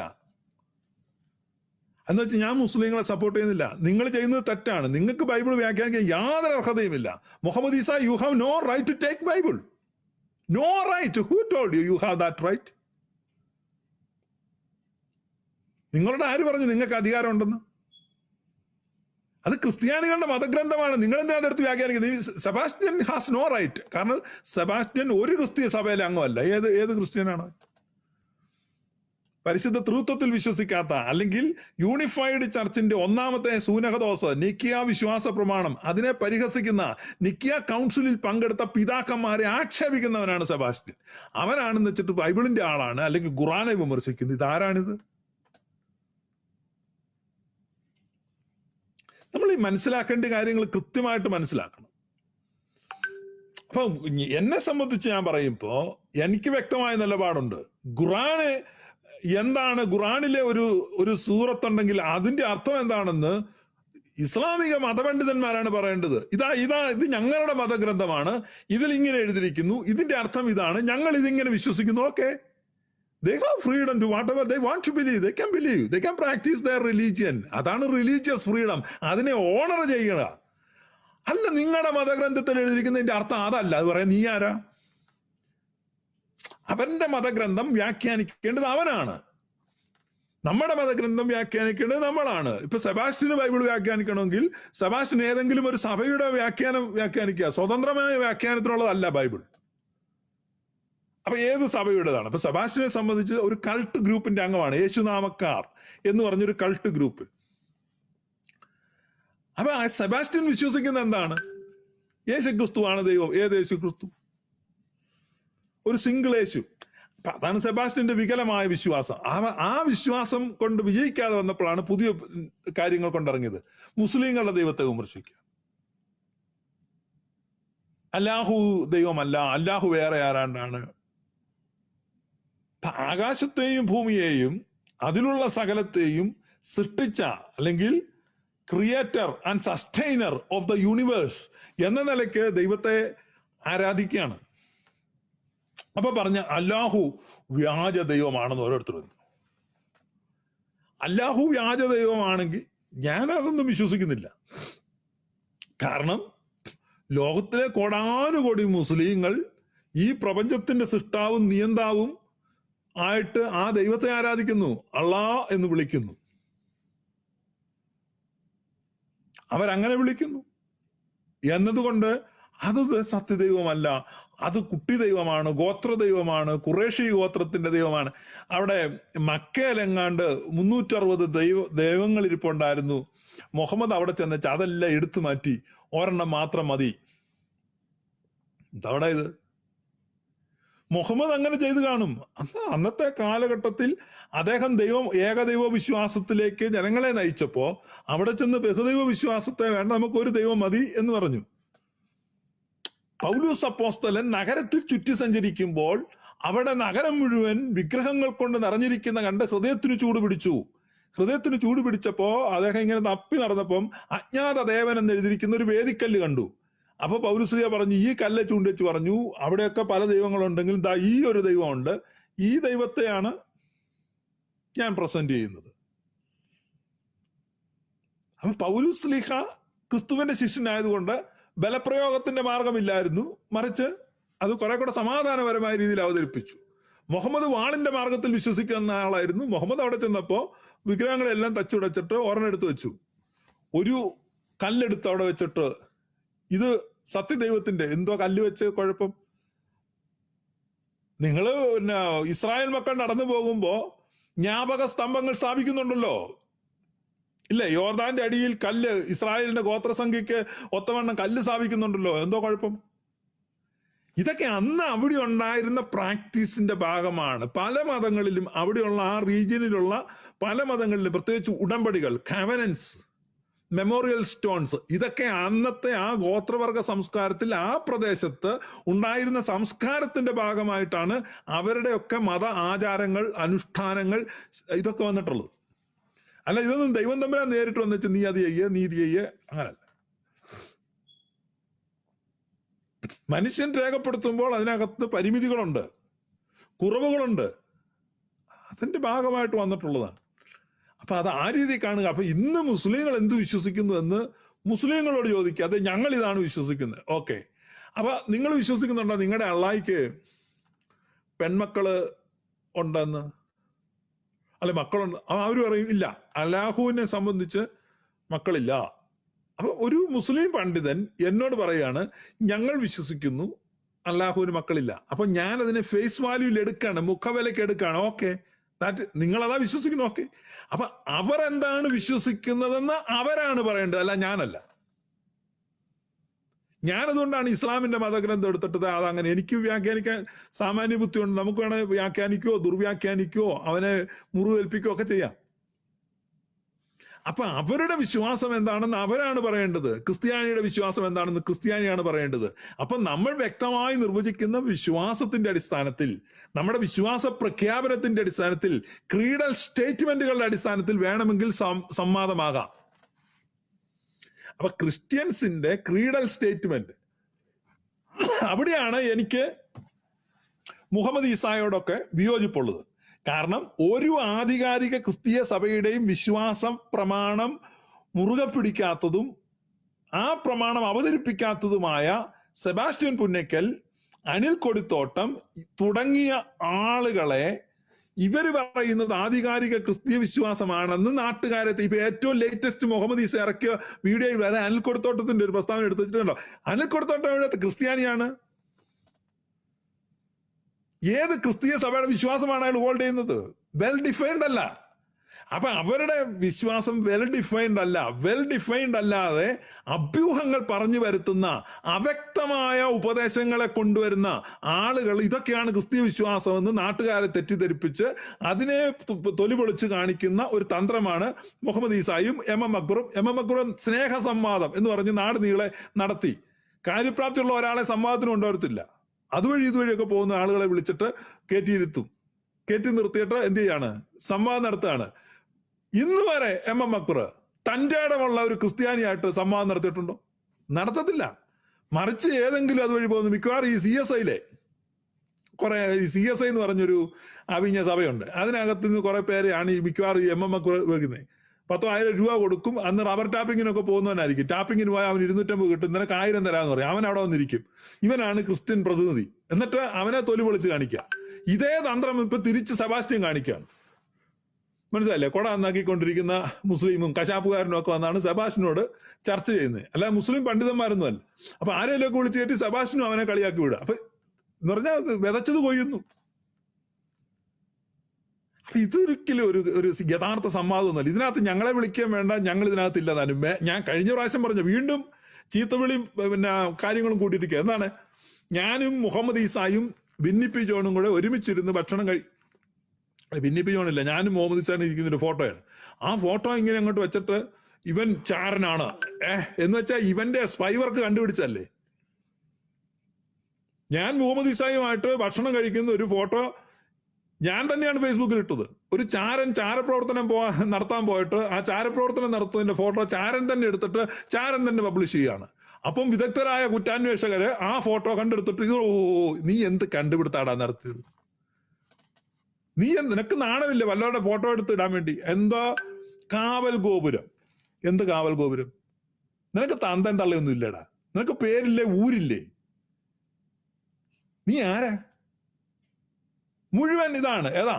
എന്ന് വെച്ചാൽ ഞാൻ മുസ്ലിങ്ങളെ സപ്പോർട്ട് ചെയ്യുന്നില്ല. നിങ്ങൾ ചെയ്യുന്നത് തെറ്റാണ്. നിങ്ങൾക്ക് ബൈബിൾ വ്യാഖ്യാനിക്കാൻ യാതൊരു അർഹതയുമില്ല. Muhammad Isa, you have no right to take Bible. No right. Who told you you have that right? നിങ്ങളുടെ ആര് പറഞ്ഞു നിങ്ങൾക്ക് അധികാരം ഉണ്ടെന്ന്? അത് ക്രിസ്ത്യാനികളുടെ മതഗ്രന്ഥമാണ്. നിങ്ങൾ എന്തിനാ അതെടുത്ത് വ്യാഖ്യാനിക്കുന്നത്? Sebastian has no right. കാരണം സെബാസ്റ്റ്യൻ ഒരു ക്രിസ്തീയ സഭയിലെ അംഗമല്ല. ഏത് ക്രിസ്ത്യനാണ്? പരിശുദ്ധ തൃത്വത്തിൽ വിശ്വസിക്കാത്ത, അല്ലെങ്കിൽ യൂണിഫൈഡ് ചർച്ചിന്റെ ഒന്നാമത്തെ സൂനഹദോസ്, നിക്കിയ വിശ്വാസ പ്രമാണം, അതിനെ പരിഹസിക്കുന്ന, നിക്കിയ കൗൺസിലിൽ പങ്കെടുത്ത പിതാക്കന്മാരെ ആക്ഷേപിക്കുന്നവനാണ് സെബാസ്റ്റ്യൻ. അവനാണെന്ന് വെച്ചിട്ട് ബൈബിളിന്റെ ആളാണ്, അല്ലെങ്കിൽ ഖുറാനെ വിമർശിക്കുന്നത്. ഇതാരാണിത്? നമ്മൾ ഈ മനസ്സിലാക്കേണ്ട കാര്യങ്ങൾ കൃത്യമായിട്ട് മനസ്സിലാക്കണം. അപ്പൊ എന്നെ സംബന്ധിച്ച് ഞാൻ പറയുമ്പോ എനിക്ക് വ്യക്തമായ നിലപാടുണ്ട്. ഖുറാന് എന്താണ്, ഖുറാനിലെ ഒരു സൂറത്തുണ്ടെങ്കിൽ അതിന്റെ അർത്ഥം എന്താണെന്ന് ഇസ്ലാമിക മതപണ്ഡിതന്മാരാണ് പറയേണ്ടത്. ഇത് ഞങ്ങളുടെ മതഗ്രന്ഥമാണ്, ഇതിൽ ഇങ്ങനെ എഴുതിയിരിക്കുന്നു, ഇതിന്റെ അർത്ഥം ഇതാണ്, ഞങ്ങൾ ഇതിങ്ങനെ വിശ്വസിക്കുന്നു. Okay, they have freedom to whatever they want to believe. They can believe, they can practice their religion. അതാണ് റിലീജിയസ് ഫ്രീഡം. അതിനെ ഓണർ ചെയ്യുക. അല്ല, നിങ്ങളുടെ മതഗ്രന്ഥത്തിൽ എഴുതിയിരിക്കുന്നതിന്റെ അർത്ഥം അതല്ല. അത് പറയാൻ നീ ആരാ? അവന്റെ മതഗ്രന്ഥം വ്യാഖ്യാനിക്കേണ്ടത് അവനാണ്. നമ്മുടെ മതഗ്രന്ഥം വ്യാഖ്യാനിക്കേണ്ടത് നമ്മളാണ്. ഇപ്പൊ സെബാസ്റ്റ്യന് ബൈബിൾ വ്യാഖ്യാനിക്കണമെങ്കിൽ സെബാസ്റ്റ്യൻ ഏതെങ്കിലും ഒരു സഭയുടെ വ്യാഖ്യാനിക്കുക. സ്വതന്ത്രമായ വ്യാഖ്യാനത്തിനുള്ളതല്ല ബൈബിൾ. അപ്പൊ ഏത് സഭയുടേതാണ്? അപ്പൊ സെബാസ്റ്റ്യനെ സംബന്ധിച്ച് ഒരു കൾട്ട് ഗ്രൂപ്പിന്റെ അംഗമാണ്, യേശുനാമക്കാർ എന്ന് പറഞ്ഞൊരു കൾട്ട് ഗ്രൂപ്പ്. അപ്പൊ സെബാസ്റ്റ്യൻ വിശ്വസിക്കുന്ന എന്താണ്? യേശു ക്രിസ്തുവാണ് ദൈവം. ഏത് യേശു ക്രിസ്തു? ഒരു സിംഗിൾ യേശു. അപ്പൊ അതാണ് സെബാസ്റ്റ്യന്റെ വികലമായ വിശ്വാസം. ആ വിശ്വാസം കൊണ്ട് വിജയിക്കാതെ വന്നപ്പോഴാണ് പുതിയ കാര്യങ്ങൾ കൊണ്ടിറങ്ങിയത്. മുസ്ലിങ്ങളുടെ ദൈവത്തെ വിമർശിക്കുക. അല്ലാഹു ദൈവമല്ല, അല്ലാഹു വേറെ ആരാണ്ടാണ്. ആകാശത്തെയും ഭൂമിയെയും അതിലുള്ള സകലത്തെയും സൃഷ്ടിച്ച, അല്ലെങ്കിൽ creator and sustainer of the universe എന്ന നിലയ്ക്ക് ദൈവത്തെ ആരാധിക്കുകയാണ്. അപ്പൊ പറഞ്ഞ അല്ലാഹു വ്യാജ ദൈവമാണെന്ന് ഓരോരുത്തർ പറഞ്ഞു. അല്ലാഹു വ്യാജ ദൈവമാണെങ്കിൽ ഞാൻ അതൊന്നും വിശ്വസിക്കുന്നില്ല. കാരണം ലോകത്തിലെ കോടാനുകോടി മുസ്ലിങ്ങൾ ഈ പ്രപഞ്ചത്തിന്റെ സൃഷ്ടാവും നിയന്താവും ആയിട്ട് ആ ദൈവത്തെ ആരാധിക്കുന്നു, അള്ളാ എന്ന് വിളിക്കുന്നു. അവരങ്ങനെ വിളിക്കുന്നു എന്നതുകൊണ്ട് അത് സത്യദൈവമല്ല, അത് കുട്ടി ദൈവമാണ്, ഗോത്ര ദൈവമാണ്, ഖുറേഷി ഗോത്രത്തിന്റെ ദൈവമാണ്. അവിടെ മക്കയിലെങ്ങാണ്ട് 360 ദൈവങ്ങൾ ഇരിപ്പുണ്ടായിരുന്നു. മുഹമ്മദ് അവിടെ ചെന്നിട്ട് അതെല്ലാം എടുത്തു മാറ്റി ഒരെണ്ണം മാത്രം മതി. ഇതവിടെ ഇത് മുഹമ്മദ് അങ്ങനെ ചെയ്തു കാണും. അന്നത്തെ കാലഘട്ടത്തിൽ അദ്ദേഹം ഏകദൈവ വിശ്വാസത്തിലേക്ക് ജനങ്ങളെ നയിച്ചപ്പോ അവിടെ ചെന്ന് ബഹുദൈവ വിശ്വാസത്തെ വേണ്ട, നമുക്ക് ഒരു ദൈവം മതി എന്ന് പറഞ്ഞു. പൗലോസ് അപ്പോസ്തലൻ നഗരത്തിൽ ചുറ്റി സഞ്ചരിക്കുമ്പോൾ അവിടെ നഗരം മുഴുവൻ വിഗ്രഹങ്ങൾ കൊണ്ട് നിറഞ്ഞിരിക്കുന്ന കണ്ട് ഹൃദയത്തിന് ചൂട് പിടിച്ചു. ഹൃദയത്തിന് ചൂട് പിടിച്ചപ്പോ അദ്ദേഹം ഇങ്ങനെ തപ്പി നടന്നപ്പം അജ്ഞാത ദേവൻ എന്ന് എഴുതിയിരിക്കുന്ന ഒരു വേദിക്കല്ല് കണ്ടു. അപ്പൊ പൗലുസ്ലിയ പറഞ്ഞു, ഈ കല്ല് ചൂണ്ടിച്ച് പറഞ്ഞു, അവിടെയൊക്കെ പല ദൈവങ്ങളുണ്ടെങ്കിലും ദാ ഈ ഒരു ദൈവമുണ്ട്, ഈ ദൈവത്തെയാണ് ഞാൻ പ്രസന്റ് ചെയ്യുന്നത്. അപ്പൊ പൗലുസ്ലിഹ ക്രിസ്തുവിന്റെ ശിഷ്യനായതുകൊണ്ട് ബലപ്രയോഗത്തിന്റെ മാർഗമില്ലായിരുന്നു, മറിച്ച് അത് കുറെ കൂടെ സമാധാനപരമായ രീതിയിൽ അവതരിപ്പിച്ചു. മുഹമ്മദ് വാളിന്റെ മാർഗത്തിൽ വിശ്വസിക്കുന്ന ആളായിരുന്നു. മുഹമ്മദ് അവിടെ ചെന്നപ്പോ വിഗ്രഹങ്ങളെല്ലാം തച്ചുടച്ചിട്ട് ഒരെണ്ണെടുത്ത് വെച്ചു. ഒരു കല്ലെടുത്ത് അവിടെ വെച്ചിട്ട്, ഇത് സത്യദൈവത്തിന്റെ, എന്തോ കല്ല് വെച്ച് കുഴപ്പം? നിങ്ങള് പിന്നെ ഇസ്രായേൽ മക്കൾ നടന്നു പോകുമ്പോ ജ്ഞാപക സ്തംഭങ്ങൾ സ്ഥാപിക്കുന്നുണ്ടല്ലോ, ഇല്ലേ? യോർദാന്റെ അടിയിൽ കല്ല്, ഇസ്രായേലിന്റെ ഗോത്രസംഖ്യക്ക് ഒത്തവണ്ണം കല്ല് സ്ഥാപിക്കുന്നുണ്ടല്ലോ, എന്തോ കുഴപ്പം? ഇതൊക്കെ അന്ന് അവിടെ ഉണ്ടായിരുന്ന പ്രാക്ടീസിന്റെ ഭാഗമാണ്. പല മതങ്ങളിലും, അവിടെയുള്ള ആ റീജിയനിലുള്ള പല മതങ്ങളിലും, പ്രത്യേകിച്ച് ഉടമ്പടികൾ, കവനൻസ്, മെമ്മോറിയൽ സ്റ്റോൺസ്, ഇതൊക്കെ അന്നത്തെ ആ ഗോത്രവർഗ സംസ്കാരത്തിൽ, ആ പ്രദേശത്ത് ഉണ്ടായിരുന്ന സംസ്കാരത്തിന്റെ ഭാഗമായിട്ടാണ് അവരുടെയൊക്കെ മത ആചാരങ്ങൾ, അനുഷ്ഠാനങ്ങൾ ഇതൊക്കെ വന്നിട്ടുള്ളത്. അല്ല, ഇതൊന്നും ദൈവം തമ്മിലാണ് നേരിട്ട് വന്നിട്ട് നീ അത് ചെയ്യേ, നീ ഇത് ചെയ്യേ, അങ്ങനല്ല. മനുഷ്യൻ രേഖപ്പെടുത്തുമ്പോൾ അതിനകത്ത് പരിമിതികളുണ്ട്, കുറവുകളുണ്ട്, അതിന്റെ ഭാഗമായിട്ട് വന്നിട്ടുള്ളതാണ്. അപ്പൊ അത് ആ രീതി കാണുക. അപ്പൊ ഇന്ന് മുസ്ലിങ്ങൾ എന്ത് വിശ്വസിക്കുന്നു എന്ന് മുസ്ലിങ്ങളോട് ചോദിക്കുക, അത് ഞങ്ങൾ ഇതാണ് വിശ്വസിക്കുന്നത്. ഓക്കെ, അപ്പൊ നിങ്ങൾ വിശ്വസിക്കുന്നുണ്ടോ നിങ്ങളുടെ അള്ളാഹിക്ക് പെൺമക്കള് ഉണ്ടെന്ന്? അല്ലെ, മക്കളുണ്ട്? അവർ പറയും ഇല്ല, അല്ലാഹുവിനെ സംബന്ധിച്ച് മക്കളില്ല. അപ്പൊ ഒരു മുസ്ലിം പണ്ഡിതൻ എന്നോട് പറയാണ്, ഞങ്ങൾ വിശ്വസിക്കുന്നു അല്ലാഹുവിന് മക്കളില്ല. അപ്പൊ ഞാൻ അതിനെ ഫേസ് വാല്യൂയിൽ എടുക്കാണ്, മുഖവിലക്ക് എടുക്കാണ്. ഓക്കെ, നിങ്ങളതാ വിശ്വസിക്കുന്നു. ഓക്കെ, അപ്പൊ അവർ എന്താണ് വിശ്വസിക്കുന്നതെന്ന് അവരാണ് പറയേണ്ടത്, അല്ല ഞാനല്ല. ഞാനതുകൊണ്ടാണ് ഇസ്ലാമിന്റെ മതഗ്രന്ഥം എടുത്തിട്ടത്. അതങ്ങനെ എനിക്ക് വ്യാഖ്യാനിക്കാൻ സാമാന്യ ബുദ്ധിയുണ്ട്. നമുക്ക് വേണേൽ വ്യാഖ്യാനിക്കോ ദുർവ്യാഖ്യാനിക്കോ അവനെ മുറിവേൽപ്പിക്കോ ഒക്കെ ചെയ്യാം. അപ്പൊ അവരുടെ വിശ്വാസം എന്താണെന്ന് അവരാണ് പറയേണ്ടത്. ക്രിസ്ത്യാനിയുടെ വിശ്വാസം എന്താണെന്ന് ക്രിസ്ത്യാനിയാണ് പറയേണ്ടത്. അപ്പൊ നമ്മൾ വ്യക്തമായി നിർവചിക്കുന്ന വിശ്വാസത്തിന്റെ അടിസ്ഥാനത്തിൽ, നമ്മുടെ വിശ്വാസ പ്രഖ്യാപനത്തിന്റെ അടിസ്ഥാനത്തിൽ, ക്രീഡൽ സ്റ്റേറ്റ്മെന്റുകളുടെ അടിസ്ഥാനത്തിൽ വേണമെങ്കിൽ സംവാദമാകാം. അപ്പൊ ക്രിസ്ത്യൻസിന്റെ ക്രീഡൽ സ്റ്റേറ്റ്മെന്റ്, അവിടെയാണ് എനിക്ക് മുഹമ്മദ് ഈസായോടൊക്കെ വിയോജിപ്പുള്ളത്. കാരണം ഒരു ആധികാരിക ക്രിസ്തീയ സഭയുടെയും വിശ്വാസ പ്രമാണം മുറുകെ പിടിക്കാത്തതും ആ പ്രമാണം അവതരിപ്പിക്കാത്തതുമായ സെബാസ്റ്റ്യൻ പുന്നക്കൽ, അനിൽ കൊടിത്തോട്ടം തുടങ്ങിയ ആളുകളെ ഇവർ പറയുന്നത് ആധികാരിക ക്രിസ്തീയ വിശ്വാസമാണെന്ന് നാട്ടുകാരെ, ഇപ്പൊ ഏറ്റവും ലേറ്റസ്റ്റ് മുഹമ്മദ് ഈസ ഇറക്കിയ വീഡിയോയിൽ അതായത് അനിൽ കൊടിത്തോട്ടത്തിന്റെ ഒരു പ്രസ്താവന എടുത്തു വെച്ചിട്ടുണ്ടോ? അനിൽ കൊടിത്തോട്ടം ക്രിസ്ത്യാനിയാണ്. ഏത് ക്രിസ്തീയ സഭയുടെ വിശ്വാസമാണ് അയാൾ ഹോൾഡ് ചെയ്യുന്നത്? വെൽ ഡിഫൈൻഡ് അല്ല. അപ്പൊ അവരുടെ വിശ്വാസം വെൽ ഡിഫൈൻഡ് അല്ല. വെൽ ഡിഫൈൻഡ് അല്ലാതെ അഭ്യൂഹങ്ങൾ പറഞ്ഞു വരുത്തുന്ന, അവ്യക്തമായ ഉപദേശങ്ങളെ കൊണ്ടുവരുന്ന ആളുകൾ, ഇതൊക്കെയാണ് ക്രിസ്തീയ വിശ്വാസമെന്ന് നാട്ടുകാരെ തെറ്റിദ്ധരിപ്പിച്ച് അതിനെ തൊലിപൊളിച്ച് കാണിക്കുന്ന ഒരു തന്ത്രമാണ് മുഹമ്മദ് ഈസായും എം എം അക്ബറും സ്നേഹ സംവാദം എന്ന് പറഞ്ഞ് നാട് നീളെ നടത്തി. കാര്യപ്രാപ്തിയുള്ള ഒരാളെ സംവാദത്തിന് കൊണ്ടുവരത്തില്ല. അതുവഴി ഇതുവഴിയൊക്കെ പോകുന്ന ആളുകളെ വിളിച്ചിട്ട് കയറ്റി നിർത്തിയിട്ട് എന്ത് ചെയ്യാണ്? സംവാദം നടത്തുകയാണ്. ഇന്ന് വരെ എം എം അക്ബർ തൻ്റെ ഇടമുള്ള ഒരു ക്രിസ്ത്യാനിയായിട്ട് സംവാദം നടത്തിയിട്ടുണ്ടോ? നടത്തത്തില്ല. മറിച്ച് ഏതെങ്കിലും അതുവഴി പോകുന്നു. മിക്കവാറും ഈ CSIയിലെ കുറെ CSI എന്ന് പറഞ്ഞൊരു അവിഞ്ഞ സഭയുണ്ട്, അതിനകത്ത് നിന്ന് കുറെ പേരെയാണ് ഈ മിക്കവാറും ഈ എം എം അക്ബർ വെക്കുന്നത്. 10,000 രൂപ കൊടുക്കും. അന്ന് റബ്ബർ ടാപ്പിങ്ങിനൊക്കെ പോകുന്നവനായിരിക്കും. ടാപ്പിങ്ങിന് പോയാൽ അവൻ 250 കിട്ടും, നിനക്ക് 1000 തരാമെന്ന് പറയും. അവൻ അവിടെ വന്നിരിക്കും. ഇവനാണ് ക്രിസ്ത്യൻ പ്രതിനിധി. എന്നിട്ട് അവനെ തൊലി പൊളിച്ച് കാണിക്കുക. ഇതേ തന്ത്രം ഇപ്പൊ തിരിച്ച് സെബാസ്റ്റ്യൻ കാണിക്കുകയാണ്. മനസ്സിലായില്ലേ? കൊട നന്നാക്കിക്കൊണ്ടിരിക്കുന്ന മുസ്ലിമും കശാപ്പുകാരനും ഒക്കെ വന്നാണ് സെബാസ്റ്റ്യനോട് ചർച്ച ചെയ്യുന്നത്, അല്ല മുസ്ലിം പണ്ഡിതന്മാരൊന്നും അല്ല. അപ്പൊ ആരെയൊക്കെ വിളിച്ച് കയറ്റി സെബാസ്റ്റ്യനും അവനെ കളിയാക്കി വിടുക. അപ്പൊ എന്ന് പറഞ്ഞാൽ വിതച്ചത് കൊയ്യുന്നു. ഇതൊരിക്കലും ഒരു യഥാർത്ഥ സംവാദമൊന്നുമല്ല. ഇതിനകത്ത് ഞങ്ങളെ വിളിക്കാൻ വേണ്ട, ഞങ്ങൾ ഇതിനകത്ത് ഇല്ലതാനും. ഞാൻ കഴിഞ്ഞ പ്രാവശ്യം പറഞ്ഞു, വീണ്ടും ചീത്തവിളിയും പിന്നെ കാര്യങ്ങളും കൂട്ടിയിരിക്കുക. എന്താണ്? ഞാനും മുഹമ്മദ് ഈസായും ബിന്നിപ്പി ജോണും കൂടെ ഒരുമിച്ചിരുന്ന് ഭക്ഷണം ബിന്നിപ്പി ജോണില്ല, ഞാനും മുഹമ്മദ് ഈസാനും ഇരിക്കുന്നൊരു ഫോട്ടോയാണ്. ആ ഫോട്ടോ ഇങ്ങനെ അങ്ങോട്ട് വെച്ചിട്ട് ഇവൻ ചാരനാണ് എന്ന് വെച്ചാൽ ഇവന്റെ സ്പൈ വർക്ക് കണ്ടുപിടിച്ചല്ലേ. ഞാൻ മുഹമ്മദ് ഇസായുമായിട്ട് ഭക്ഷണം കഴിക്കുന്ന ഒരു ഫോട്ടോ ഞാൻ തന്നെയാണ് ഫേസ്ബുക്കിൽ ഇട്ടത്. ഒരു ചാരപ്രവർത്തനം നടത്താൻ പോയിട്ട് ആ ചാരപ്രവർത്തനം നടത്തുന്നതിന്റെ ഫോട്ടോ ചാരൻ തന്നെ എടുത്തിട്ട് ചാരൻ തന്നെ പബ്ലിഷ് ചെയ്യുകയാണ്. അപ്പം വിദഗ്ധരായ കുറ്റാന്വേഷകര് ആ ഫോട്ടോ കണ്ടെടുത്തിട്ട് നീ എന്ത് കണ്ടുപിടുത്താടാ നടത്തിയത്? നിനക്ക് നാണമില്ല വല്ലവരുടെ ഫോട്ടോ എടുത്ത് ഇടാൻ വേണ്ടി? എന്താ കാവൽ ഗോപുരം? എന്ത് കാവൽ ഗോപുരം? നിനക്ക് തന്തൻ തള്ളയൊന്നും ഇല്ലടാ. നിനക്ക് പേരില്ലേ, ഊരില്ലേ? നീ ആരാ? മുഴുവൻ ഇതാണ് ഏതാ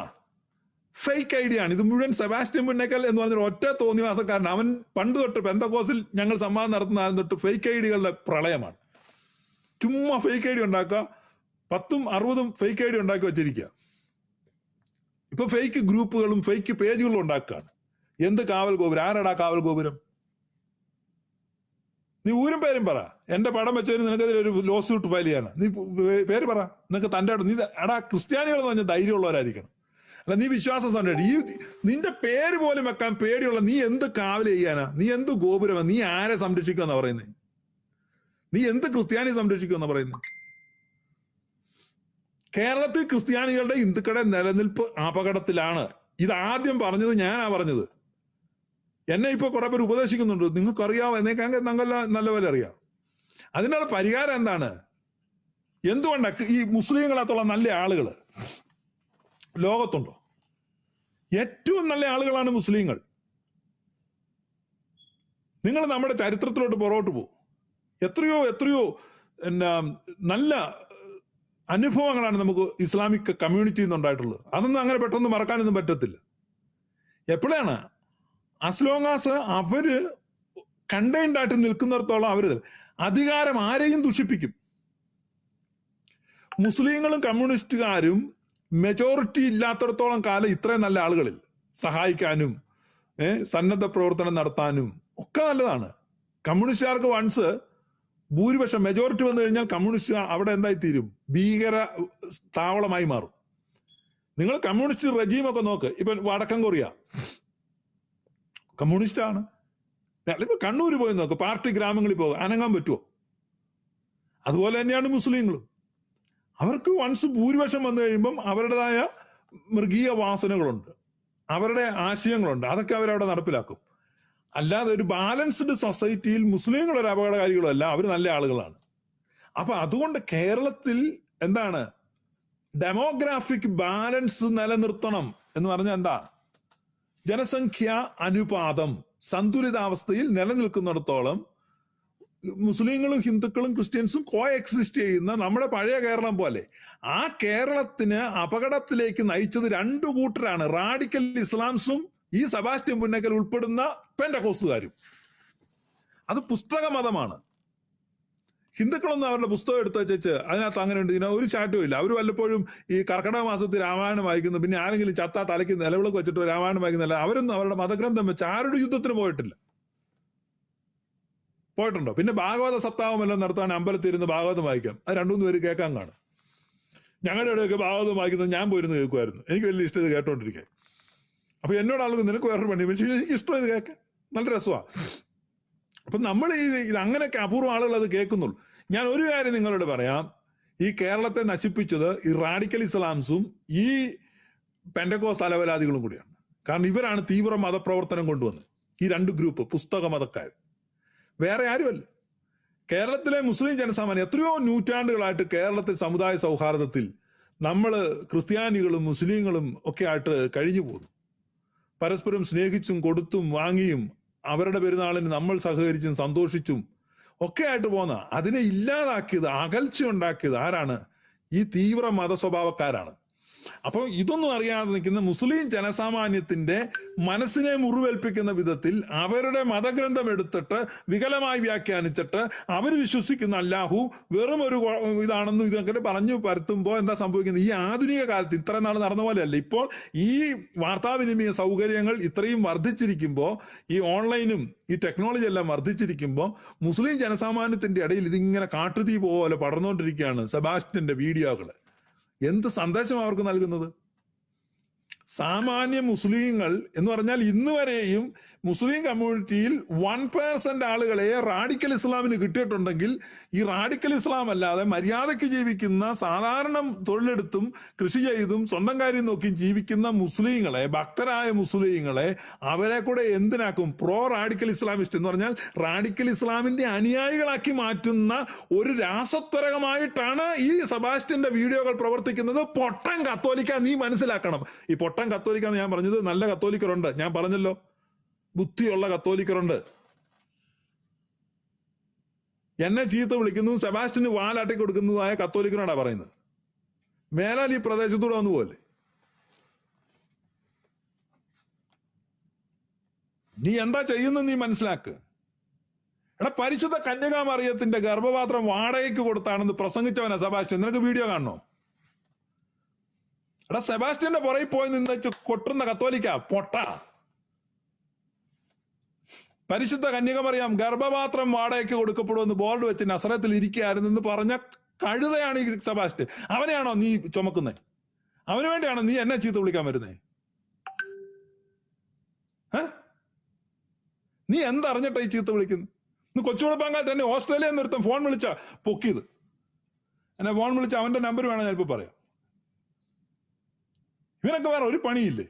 ഫേക്ക് ഐഡിയ ആണ് ഇത് മുഴുവൻ. സെബാസ്റ്റ്യൻ പുന്നക്കൽ എന്ന് പറഞ്ഞൊരു ഒറ്റ തോന്നിവാസക്കാരൻ. അവൻ പണ്ട് തൊട്ട് പെന്തക്കോസിൽ ഞങ്ങൾ സംവാദം നടത്തുന്ന ആരും തൊട്ട് ഫേക്ക് ഐഡികളുടെ പ്രളയമാണ്. ചുമ്മാ ഫേക്ക് ഐഡി ഉണ്ടാക്കുക, 10ഉം 60ഉം ഫേക്ക് ഐഡി ഉണ്ടാക്കി വെച്ചിരിക്കുക. ഇപ്പൊ ഫേക്ക് ഗ്രൂപ്പുകളും ഫേക്ക് പേജുകളും ഉണ്ടാക്കുകയാണ്. എന്ത് കാവൽ ഗോപുരം? ആരാടാ കാവൽ ഗോപുരം? നീ ഊരും പേരും പറ. എന്റെ പടം വെച്ചതിന് നിനക്കെതിരെ ഒരു ലോ സ്യൂട്ട് ഫയൽ ചെയ്യാനാ. നീ പേര് പറ. നിനക്ക് തന്റെ നീ എടാ ക്രിസ്ത്യാനികൾ എന്ന് പറഞ്ഞാൽ ധൈര്യമുള്ളവരായിരിക്കണം. അല്ല നീ വിശ്വാസം സംരക്ഷിക്കും. നിന്റെ പേര് പോലും വെക്കാൻ പേടിയുള്ള നീ എന്ത് കാവൽ ചെയ്യാനാ? നീ എന്ത് ഗോപുരമാ? നീ ആരെ സംരക്ഷിക്കുമെന്നാ പറയുന്നത്? നീ എന്ത് ക്രിസ്ത്യാനി സംരക്ഷിക്കുമെന്നാ പറയുന്നത്? കേരളത്തിൽ ക്രിസ്ത്യാനികളുടെ ഹിന്ദുക്കളുടെ നിലനിൽപ്പ് അപകടത്തിലാണ്. ഇതാദ്യം പറഞ്ഞത് ഞാനാ പറഞ്ഞത്. എന്നെ ഇപ്പൊ കുറെ പേര് ഉപദേശിക്കുന്നുണ്ട്. നിങ്ങൾക്കറിയാം, എന്നേക്കാൾ നല്ലപോലെ അറിയാം. അതിനുള്ള പരിഹാരം എന്താണ്? എന്തുകൊണ്ടാണ് ഈ മുസ്ലിങ്ങളകത്തുള്ള നല്ല ആളുകൾ ലോകത്തുണ്ടോ? ഏറ്റവും നല്ല ആളുകളാണ് മുസ്ലിങ്ങൾ. നിങ്ങൾ നമ്മുടെ ചരിത്രത്തിലോട്ട് പുറകോട്ട് പോകും. എത്രയോ നല്ല അനുഭവങ്ങളാണ് നമുക്ക് ഇസ്ലാമിക് കമ്മ്യൂണിറ്റിയിൽ നിന്നുണ്ടായിട്ടുള്ളത്. അതൊന്നും അങ്ങനെ പെട്ടെന്ന് മറക്കാനൊന്നും പറ്റത്തില്ല. എപ്പോഴാണ് അസ്ലോങ്ങാസ് അവര് കണ്ടെയ്ൻഡ് ആയിട്ട് നിൽക്കുന്നിടത്തോളം അവര് അധികാരം ആരെയും ദുഷിപ്പിക്കും. മുസ്ലിങ്ങളും കമ്മ്യൂണിസ്റ്റുകാരും മെജോറിറ്റി ഇല്ലാത്തിടത്തോളം കാലം ഇത്രയും നല്ല ആളുകളിൽ സഹായിക്കാനും സന്നദ്ധ പ്രവർത്തനം നടത്താനും ഒക്കെ നല്ലതാണ്. കമ്മ്യൂണിസ്റ്റുകാർക്ക് വൺസ് ഭൂരിപക്ഷം മെജോറിറ്റി വന്നു കഴിഞ്ഞാൽ കമ്മ്യൂണിസ്റ്റ് അവിടെ എന്തായി തീരും? ഭീകര താവളമായി മാറും. നിങ്ങൾ കമ്മ്യൂണിസ്റ്റ് റെജീമൊക്കെ നോക്ക്. ഇപ്പൊ വടക്കൻ കൊറിയ കമ്മ്യൂണിസ്റ്റ് ആണ്. ഇപ്പൊ കണ്ണൂർ പോയി നോക്ക്, പാർട്ടി ഗ്രാമങ്ങളിൽ പോകുക, അനങ്ങാൻ പറ്റുമോ? അതുപോലെ തന്നെയാണ് മുസ്ലിങ്ങളും. അവർക്ക് വൺസ് ഭൂരിപക്ഷം വന്നു കഴിയുമ്പം അവരുടേതായ മൃഗീയ വാസനകളുണ്ട്, അവരുടെ ആശയങ്ങളുണ്ട്. അതൊക്കെ അവരവിടെ നടപ്പിലാക്കും. അല്ലാതെ ഒരു ബാലൻസ്ഡ് സൊസൈറ്റിയിൽ മുസ്ലിങ്ങൾ ഒരു അപകടകാരികളും അല്ല, അവർ നല്ല ആളുകളാണ്. അപ്പൊ അതുകൊണ്ട് കേരളത്തിൽ എന്താണ് ഡെമോഗ്രാഫിക് ബാലൻസ് നിലനിർത്തണം എന്ന് പറഞ്ഞാൽ എന്താ? ജനസംഖ്യ അനുപാതം സന്തുലിതാവസ്ഥയിൽ നിലനിൽക്കുന്നിടത്തോളം മുസ്ലിങ്ങളും ഹിന്ദുക്കളും ക്രിസ്ത്യൻസും കോ എക്സിസ്റ്റ് ചെയ്യുന്ന നമ്മുടെ പഴയ കേരളം പോലെ ആ കേരളത്തിന് അപകടത്തിലേക്ക് നയിച്ചത് രണ്ടു കൂട്ടരാണ്. റാഡിക്കൽ ഇസ്ലാംസും ഈ സെബാസ്റ്റ്യൻ പുന്നക്കൽ ഉൾപ്പെടുന്ന പെന്തക്കോസ്തുകാരും. അത് പുസ്തക മതമാണ്. ഹിന്ദുക്കളൊന്നും അവരുടെ പുസ്തകം എടുത്ത് വെച്ച് അതിനകത്ത് അങ്ങനെ ഉണ്ട്, ഇതിന് ഒരു ചാട്ടും ഇല്ല. അവർ വല്ലപ്പോഴും ഈ കർക്കിടക മാസത്തിൽ രാമായണം വായിക്കുന്നു, പിന്നെ ആരെങ്കിലും ചത്ത തലയ്ക്ക് നിലവിളക്ക് വെച്ചിട്ട് രാമായണം വായിക്കുന്നില്ല. അവരൊന്നും അവരുടെ മതഗ്രന്ഥം വെച്ച് ആരുടെ യുദ്ധത്തിന് പോയിട്ടില്ല. പോയിട്ടുണ്ടോ? പിന്നെ ഭാഗവത സപ്താഹം എല്ലാം നടത്താൻ അമ്പലത്തിൽ ഇരുന്ന് ഭാഗവതം വായിക്കാം. അത് 2-3 പേര് കേൾക്കാൻ കാണും. ഞങ്ങളുടെ ഇടയൊക്കെ ഭാഗവതം വായിക്കുന്നത് ഞാൻ പോയിരുന്നു കേൾക്കുമായിരുന്നു. എനിക്ക് വലിയ ഇഷ്ടം ഇത് കേട്ടോണ്ടിരിക്കാൻ. അപ്പൊ എന്നോട് ആളുകൾ നിനക്ക് വേറൊരു പണി, പക്ഷേ എനിക്ക് ഇഷ്ടം ഇത് കേൾക്കാൻ, നല്ല രസമാണ്. അപ്പൊ നമ്മൾ ഇത് അങ്ങനെയൊക്കെ അപൂർവം ആളുകൾ അത് കേൾക്കുന്നുള്ളൂ. ഞാൻ ഒരു കാര്യം നിങ്ങളോട് പറയാം, ഈ കേരളത്തെ നശിപ്പിച്ചത് ഈ റാഡിക്കൽ ഇസ്ലാംസും ഈ പെന്തക്കോസ്ത് അലവലാദികളും കൂടിയാണ്. കാരണം ഇവരാണ് തീവ്ര മതപ്രവർത്തനം കൊണ്ടുവന്നത്. ഈ രണ്ട് ഗ്രൂപ്പ് പുസ്തക മതക്കാർ, വേറെ ആരുമല്ല. കേരളത്തിലെ മുസ്ലിം ജനസാമാന്യം എത്രയോ നൂറ്റാണ്ടുകളായിട്ട് കേരളത്തിൽ സമുദായ സൗഹാർദ്ദത്തിൽ നമ്മൾ ക്രിസ്ത്യാനികളും മുസ്ലിങ്ങളും ഒക്കെ ആയിട്ട് കഴിഞ്ഞു പോകുന്നു. പരസ്പരം സ്നേഹിച്ചും കൊടുത്തും വാങ്ങിയും അവരുടെ പെരുന്നാളിന് നമ്മൾ സഹകരിച്ചും സന്തോഷിച്ചും ഒക്കെ ആയിട്ട് പോന്ന അതിനെ ഇല്ലാതാക്കിയത്, അകൽച്ച ഉണ്ടാക്കിയത് ആരാണ്? ഈ തീവ്ര മതസ്വഭാവക്കാരാണ്. അപ്പൊ ഇതൊന്നും അറിയാതെ നിൽക്കുന്ന മുസ്ലിം ജനസാമാന്യത്തിന്റെ മനസ്സിനെ മുറിവേൽപ്പിക്കുന്ന വിധത്തിൽ അവരുടെ മതഗ്രന്ഥം എടുത്തിട്ട് വികലമായി വ്യാഖ്യാനിച്ചിട്ട് അവർ വിശ്വസിക്കുന്ന അല്ലാഹു വെറും ഒരു ഇതാണെന്നും ഇതൊക്കെ പറഞ്ഞു പരത്തുമ്പോൾ എന്താ സംഭവിക്കുന്നത്? ഈ ആധുനിക കാലത്ത് ഇത്ര നാൾ നടന്ന പോലെയല്ല. ഇപ്പോൾ ഈ വാർത്താവിനിമയ സൗകര്യങ്ങൾ ഇത്രയും വർദ്ധിച്ചിരിക്കുമ്പോൾ, ഈ ഓൺലൈനും ഈ ടെക്നോളജി എല്ലാം വർദ്ധിച്ചിരിക്കുമ്പോൾ മുസ്ലിം ജനസാമാന്യത്തിന്റെ ഇടയിൽ ഇതിങ്ങനെ കാട്ടുതീ പോലെ പടർന്നുകൊണ്ടിരിക്കുകയാണ് സെബാസ്റ്റ്യന്റെ വീഡിയോകൾ. എന്ത് സന്ദേശം അവർക്ക് നൽകുന്നത്? സാമാന്യ മുസ്ലിങ്ങൾ എന്ന് പറഞ്ഞാൽ ഇന്ന് വരെയും മുസ്ലിം കമ്മ്യൂണിറ്റിയിൽ 1% ആളുകളെ റാഡിക്കൽ ഇസ്ലാമിന് കിട്ടിയിട്ടുണ്ടെങ്കിൽ ഈ റാഡിക്കൽ ഇസ്ലാം അല്ലാതെ മര്യാദയ്ക്ക് ജീവിക്കുന്ന സാധാരണ തൊഴിലെടുത്തും കൃഷി ചെയ്തും സ്വന്തം കാര്യം നോക്കിയും ജീവിക്കുന്ന മുസ്ലിങ്ങളെ, ഭക്തരായ മുസ്ലിങ്ങളെ, അവരെ കൂടെ എന്തിനാക്കും? പ്രോ റാഡിക്കൽ ഇസ്ലാമിസ്റ്റ് എന്ന് പറഞ്ഞാൽ റാഡിക്കൽ ഇസ്ലാമിന്റെ അനുയായികളാക്കി മാറ്റുന്ന ഒരു രാസത്വരകമായിട്ടാണ് ഈ സെബാസ്റ്റ്യന്റെ വീഡിയോകൾ പ്രവർത്തിക്കുന്നത്. പൊട്ടൻ കത്തോലിക്ക, നീ മനസ്സിലാക്കണം. ഈ പൊട്ടൻ കത്തോലിക്കാന്ന് ഞാൻ പറഞ്ഞത്, നല്ല കത്തോലിക്കറുണ്ട്, ഞാൻ പറഞ്ഞല്ലോ, ബുദ്ധിയുള്ള കത്തോലിക്കറുണ്ട്. എന്നെ ചീത്ത വിളിക്കുന്നു, സെബാസ്റ്റ്യന് വാലാട്ടി കൊടുക്കുന്നതായ കത്തോലിക്കനോടാ പറയുന്നത്. മേലാൽ ഈ പ്രദേശത്തൂടെ വന്നു പോലെ നീ എന്താ ചെയ്യുന്നത് നീ മനസ്സിലാക്ക്. എടാ, പരിശുദ്ധ കന്യകാമറിയത്തിന്റെ ഗർഭപാത്രം വാടകയ്ക്ക് കൊടുത്താണെന്ന് പ്രസംഗിച്ചവനാ സെബാസ്റ്റ്യൻ. നിനക്ക് വീഡിയോ കാണണോ? എടാ, സെബാസ്റ്റ്യന്റെ പുറകെ പോയി നിന്ന് കൊട്ടുന്ന കത്തോലിക്ക പൊട്ട. പരിശുദ്ധ കന്യകമറിയാം ഗർഭപാത്രം വാടകയ്ക്ക് കൊടുക്കപ്പെടുമെന്ന് ബോർഡ് വെച്ച് നസറത്തിൽ ഇരിക്കുകയായിരുന്നെന്ന് പറഞ്ഞ കഴുതയാണ് ഈ സെബാസ്റ്റ്യൻ. അവനെയാണോ നീ ചുമക്കുന്നത്? അവന് വേണ്ടിയാണോ നീ എന്നെ ചീത്ത വിളിക്കാൻ വരുന്നേ? നീ എന്തറിഞ്ഞിട്ടാ ഈ ചീത്ത വിളിക്കുന്നത്? ഇന്ന് കൊച്ചുകുളപ്പാങ്കാലത്ത് എന്നെ ഓസ്ട്രേലിയയിൽ നിർത്താൻ ഫോൺ വിളിച്ച പൊക്കിയത്. എന്നെ ഫോൺ വിളിച്ച അവന്റെ നമ്പർ വേണം ഞാനിപ്പോ പറയാം. ഇവനൊക്കെ വേറെ ഒരു പണിയില്ലേ?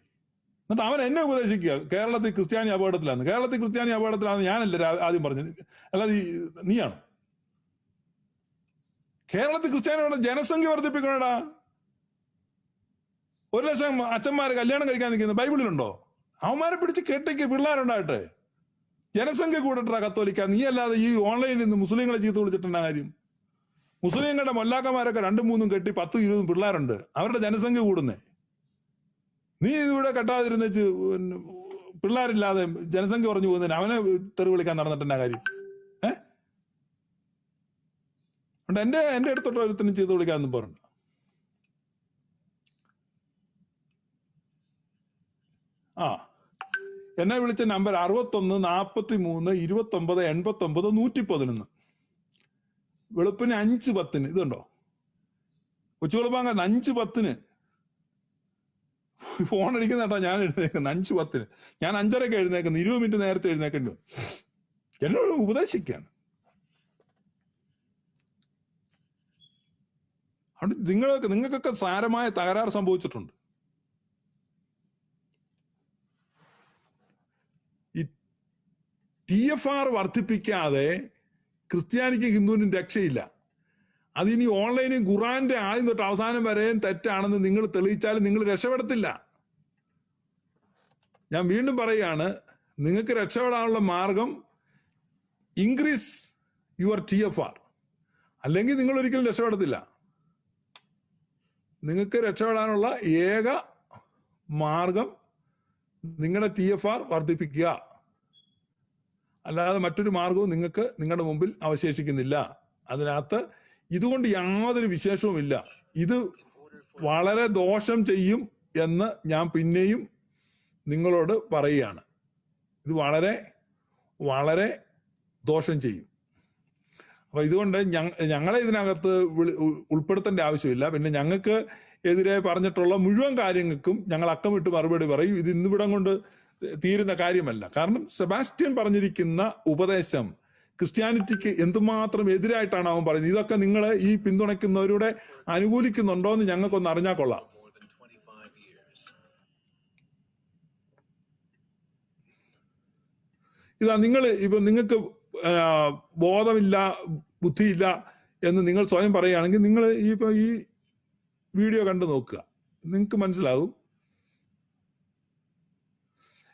എന്നിട്ട് അവൻ എന്നെ ഉപദേശിക്കുക കേരളത്തിൽ ക്രിസ്ത്യാനി അപകടത്തിലാണ്. കേരളത്തിൽ ക്രിസ്ത്യാനി അപകടത്തിലാണെന്ന് ഞാനല്ലേ ആദ്യം പറഞ്ഞത്, അല്ലാതെ നീയാണ്. കേരളത്തിൽ ക്രിസ്ത്യാനിയുടെ ജനസംഖ്യ വർദ്ധിപ്പിക്കണടാ. 1,00,000 അച്ഛന്മാര് കല്യാണം കഴിക്കാൻ നിൽക്കുന്നത് ബൈബിളിലുണ്ടോ? അവന്മാരെ പിടിച്ച് കെട്ടിക്ക് പിള്ളേരുണ്ടാകട്ടെ. ജനസംഖ്യ കൂടട്ടാ കത്തോലിക്ക. നീ അല്ലാതെ ഈ ഓൺലൈനിൽ നിന്ന് മുസ്ലിങ്ങളെ ചീത്ത വിളിച്ചിട്ടുണ്ട കാര്യം? മുസ്ലിങ്ങളുടെ മൊല്ലാക്കന്മാരൊക്കെ 2-3 കെട്ടി 10-20 പിള്ളേരുണ്ട്. അവരുടെ ജനസംഖ്യ കൂടുന്നേ. നീ ഇതിവിടെ കെട്ടാതിരുന്നേച്ച് പിള്ളേരില്ലാതെ ജനസംഖ്യ കുറഞ്ഞു പോകുന്നതിന് അവനെ തെറി വിളിക്കാൻ നടന്നിട്ടെന്നാ കാര്യം? എന്റെ അടുത്തോട്ട് ഒരുത്തിനും ചെയ്ത് വിളിക്കാനൊന്നും പറഞ്ഞു. എന്നെ വിളിച്ച നമ്പർ 61 43 29 89 111. വെളുപ്പിന് 5:10. ഇതുണ്ടോ? കൊച്ചുകുളപ്പാങ്കാലത്ത് 5:10 ഫോൺ അടിക്കുന്ന കേട്ടോ. ഞാൻ എഴുന്നേക്കുന്നു 5:10. ഞാൻ 5:30 എഴുന്നേക്കുന്നു. 20 മിനിറ്റ് നേരത്തെ എഴുന്നേക്കേണ്ടി വന്നു. എന്നോട് ഉപദേശിക്കാണ്. അവിടെ നിങ്ങൾക്കൊക്കെ സാരമായ തകരാറ് സംഭവിച്ചിട്ടുണ്ട്. ഈ TFR വർദ്ധിപ്പിക്കാതെ ക്രിസ്ത്യാനിക്കും ഹിന്ദുവിനും രക്ഷയില്ല. അതിനി ഓൺലൈനിൽ ഖുറാന്റെ ആദ്യം തൊട്ട് അവസാനം വരെയും തെറ്റാണെന്ന് നിങ്ങൾ തെളിയിച്ചാലും നിങ്ങൾ രക്ഷപ്പെടത്തില്ല. ഞാൻ വീണ്ടും പറയുകയാണ്, നിങ്ങൾക്ക് രക്ഷപ്പെടാനുള്ള മാർഗം ഇൻക്രീസ് യുവർ TFR, അല്ലെങ്കിൽ നിങ്ങൾ ഒരിക്കലും രക്ഷപ്പെടത്തില്ല. നിങ്ങൾക്ക് രക്ഷപ്പെടാനുള്ള ഏക മാർഗം നിങ്ങളുടെ TFR വർദ്ധിപ്പിക്കുക, അല്ലാതെ മറ്റൊരു മാർഗവും നിങ്ങൾക്ക് നിങ്ങളുടെ മുമ്പിൽ അവശേഷിക്കുന്നില്ല. അതിനകത്ത് ഇതുകൊണ്ട് യാതൊരു വിശേഷവുമില്ല. ഇത് വളരെ ദോഷം ചെയ്യും എന്ന് ഞാൻ പിന്നെയും നിങ്ങളോട് പറയുകയാണ്. ഇത് വളരെ വളരെ ദോഷം ചെയ്യും. അപ്പൊ ഇതുകൊണ്ട് ഞങ്ങളെ ഇതിനകത്ത് ഉൾപ്പെടുത്തേണ്ട ആവശ്യമില്ല. പിന്നെ ഞങ്ങൾക്ക് എതിരെ പറഞ്ഞിട്ടുള്ള മുഴുവൻ കാര്യങ്ങൾക്കും ഞങ്ങൾ അക്കമിട്ട് മറുപടി പറയും. ഇത് ഇന്നിവിടം കൊണ്ട് തീരുന്ന കാര്യമല്ല. കാരണം സെബാസ്റ്റ്യൻ പറഞ്ഞിരിക്കുന്ന ഉപദേശം ക്രിസ്ത്യാനിറ്റിക്ക് എന്തുമാത്രം എതിരായിട്ടാണ് അവൻ പറയുന്നത്. ഇതൊക്കെ നിങ്ങൾ ഈ പിന്തുണയ്ക്കുന്നവരുടെ അനുകൂലിക്കുന്നുണ്ടോ എന്ന് ഞങ്ങൾക്കൊന്ന് അറിഞ്ഞാൽ കൊള്ളാം. ഇതാ, നിങ്ങൾക്ക് ബോധമില്ല, ബുദ്ധിയില്ല എന്ന് നിങ്ങൾ സ്വയം പറയുകയാണെങ്കിൽ നിങ്ങൾ ഈ വീഡിയോ കണ്ടു നോക്കുക, നിങ്ങൾക്ക് മനസ്സിലാകും.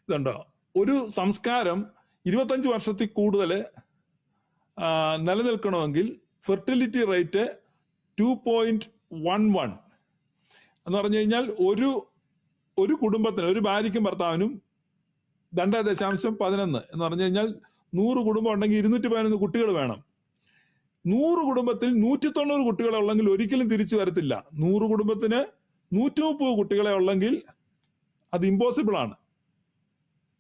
ഇതുണ്ടോ, ഒരു സംസ്കാരം 25 വർഷത്തിൽ കൂടുതൽ നിലനിൽക്കണമെങ്കിൽ ഫെർട്ടിലിറ്റി റേറ്റ് 2.11 എന്ന് പറഞ്ഞു കഴിഞ്ഞാൽ ഒരു കുടുംബത്തിന്, ഒരു ഭാര്യയ്ക്കും ഭർത്താവിനും 2.11 എന്ന് പറഞ്ഞു കഴിഞ്ഞാൽ 100 കുടുംബം ഉണ്ടെങ്കിൽ 211 കുട്ടികൾ വേണം. 100 കുടുംബത്തിൽ 190 കുട്ടികളെ ഉള്ളെങ്കിൽ ഒരിക്കലും തിരിച്ചു വരത്തില്ല. 100 കുടുംബത്തിന് 130 കുട്ടികളെ ഉള്ളെങ്കിൽ അത് ഇമ്പോസിബിൾ ആണ്.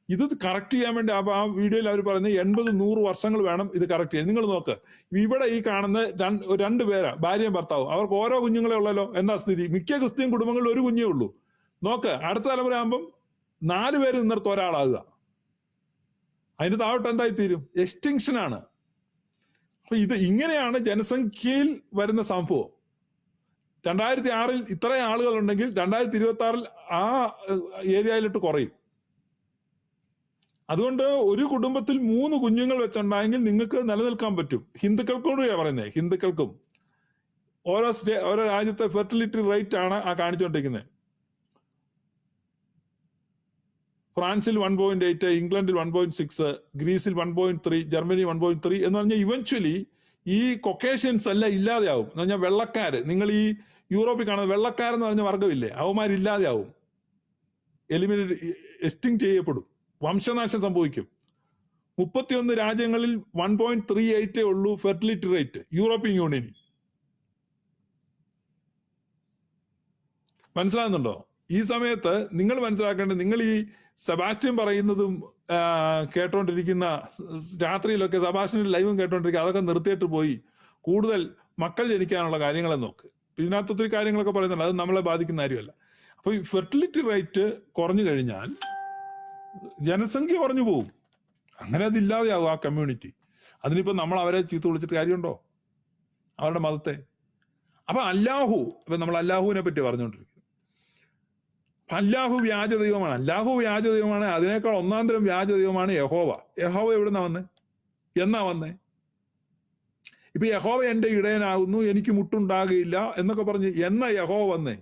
ഇത് കറക്റ്റ് ചെയ്യാൻ വേണ്ടി ആ വീഡിയോയിൽ അവർ പറയുന്നത് 80-100 വർഷങ്ങൾ വേണം ഇത് കറക്റ്റ് ചെയ്യാൻ. നിങ്ങൾ നോക്ക്, ഇവിടെ ഈ കാണുന്ന 2 പേരാ, ഭാര്യയും ഭർത്താവും. അവർക്ക് ഓരോ കുഞ്ഞുങ്ങളെ ഉള്ളല്ലോ. എന്താ സ്ഥിതി? മിക്ക ക്രിസ്ത്യൻ കുടുംബങ്ങളിൽ ഒരു കുഞ്ഞേ ഉള്ളൂ. നോക്ക്, അടുത്ത തലമുറ ആകുമ്പം 4 പേര് നിന്നിടത്ത് ഒരാളാകുക. അതിന് താഴോട്ട് എന്തായി തീരും? എക്സ്റ്റിങ്ഷൻ ആണ്. അപ്പൊ ഇത് ഇങ്ങനെയാണ് ജനസംഖ്യയിൽ വരുന്ന സംഭവം. 2006 ഇത്രയും ആളുകൾ ഉണ്ടെങ്കിൽ 2026 ആ ഏരിയയിലിട്ട് കുറയും. അതുകൊണ്ട് ഒരു കുടുംബത്തിൽ 3 കുഞ്ഞുങ്ങൾ വെച്ചുണ്ടായെങ്കിൽ നിങ്ങൾക്ക് നിലനിൽക്കാൻ പറ്റും. ഹിന്ദുക്കൾക്കൂടെയാണ് പറയുന്നത്. ഹിന്ദുക്കൾക്കും ഓരോ രാജ്യത്തെ ഫെർട്ടിലിറ്റി റേറ്റ് ആണ് ആ കാണിച്ചുകൊണ്ടിരിക്കുന്നത്. ഫ്രാൻസിൽ 1.8, ഇംഗ്ലണ്ടിൽ 1.6, ഗ്രീസിൽ 1.3, ജർമ്മനി 1.3 എന്ന് പറഞ്ഞാൽ ഇവൻച്വലി ഈ കൊക്കേഷ്യൻസ് എല്ലാം ഇല്ലാതെയാവും. എന്ന് പറഞ്ഞാൽ വെള്ളക്കാര്, നിങ്ങൾ ഈ യൂറോപ്പിൽ കാണുന്ന വെള്ളക്കാരെന്ന് പറഞ്ഞ വർഗമില്ലേ, അവന്മാരില്ലാതെയാവും. എലിമിനേറ്റ്, എക്സ്റ്റിങ്ക്റ്റ് ചെയ്യപ്പെടും, വംശനാശം സംഭവിക്കും. 31 രാജ്യങ്ങളിൽ 1.38 ഉള്ളൂ ഫെർട്ടിലിറ്റി റേറ്റ് യൂറോപ്യൻ യൂണിയനിൽ. മനസ്സിലാകുന്നുണ്ടോ? ഈ സമയത്ത് നിങ്ങൾ മനസ്സിലാക്കേണ്ടത്, നിങ്ങൾ ഈ സെബാസ്റ്റ്യൻ പറയുന്നതും കേട്ടോണ്ടിരിക്കുന്ന, രാത്രിയിലൊക്കെ സെബാസ്റ്റ്യൻ ലൈവും കേട്ടോണ്ടിരിക്കുക, അതൊക്കെ നിർത്തിയിട്ട് പോയി കൂടുതൽ മക്കൾ ജനിക്കാനുള്ള കാര്യങ്ങളെ നോക്ക്. ഇതിനകത്ത് ഒത്തിരി കാര്യങ്ങളൊക്കെ പറയുന്നുണ്ട്, അത് നമ്മളെ ബാധിക്കുന്ന കാര്യമല്ല. അപ്പൊ ഈ ഫെർട്ടിലിറ്റി റേറ്റ് കുറഞ്ഞു കഴിഞ്ഞാൽ ജനസംഖ്യ കുറഞ്ഞു പോകും. അങ്ങനെ അതില്ലാതെയാകും ആ കമ്മ്യൂണിറ്റി. അതിനിപ്പോ നമ്മൾ അവരെ ചീത്ത വിളിച്ചിട്ട് കാര്യമുണ്ടോ? അവരുടെ മതത്തെ. അപ്പൊ അല്ലാഹു, ഇപ്പൊ നമ്മൾ അല്ലാഹുവിനെ പറ്റി പറഞ്ഞുകൊണ്ടിരിക്കുന്നത്. അല്ലാഹു വ്യാജ ദൈവമാണ്. അല്ലാഹു വ്യാജ ദൈവമാണ്. അതിനേക്കാൾ ഒന്നാം തരം വ്യാജ ദൈവമാണ് യഹോവ. യഹോവ എവിടുന്നാ വന്നേ? എന്നാ വന്നേ? ഇപ്പൊ യഹോവ എന്റെ ഇടയനാകുന്നു, എനിക്ക് മുട്ടുണ്ടാകുകയില്ല എന്നൊക്കെ പറഞ്ഞ് എന്നാ യഹോവ വന്നേ?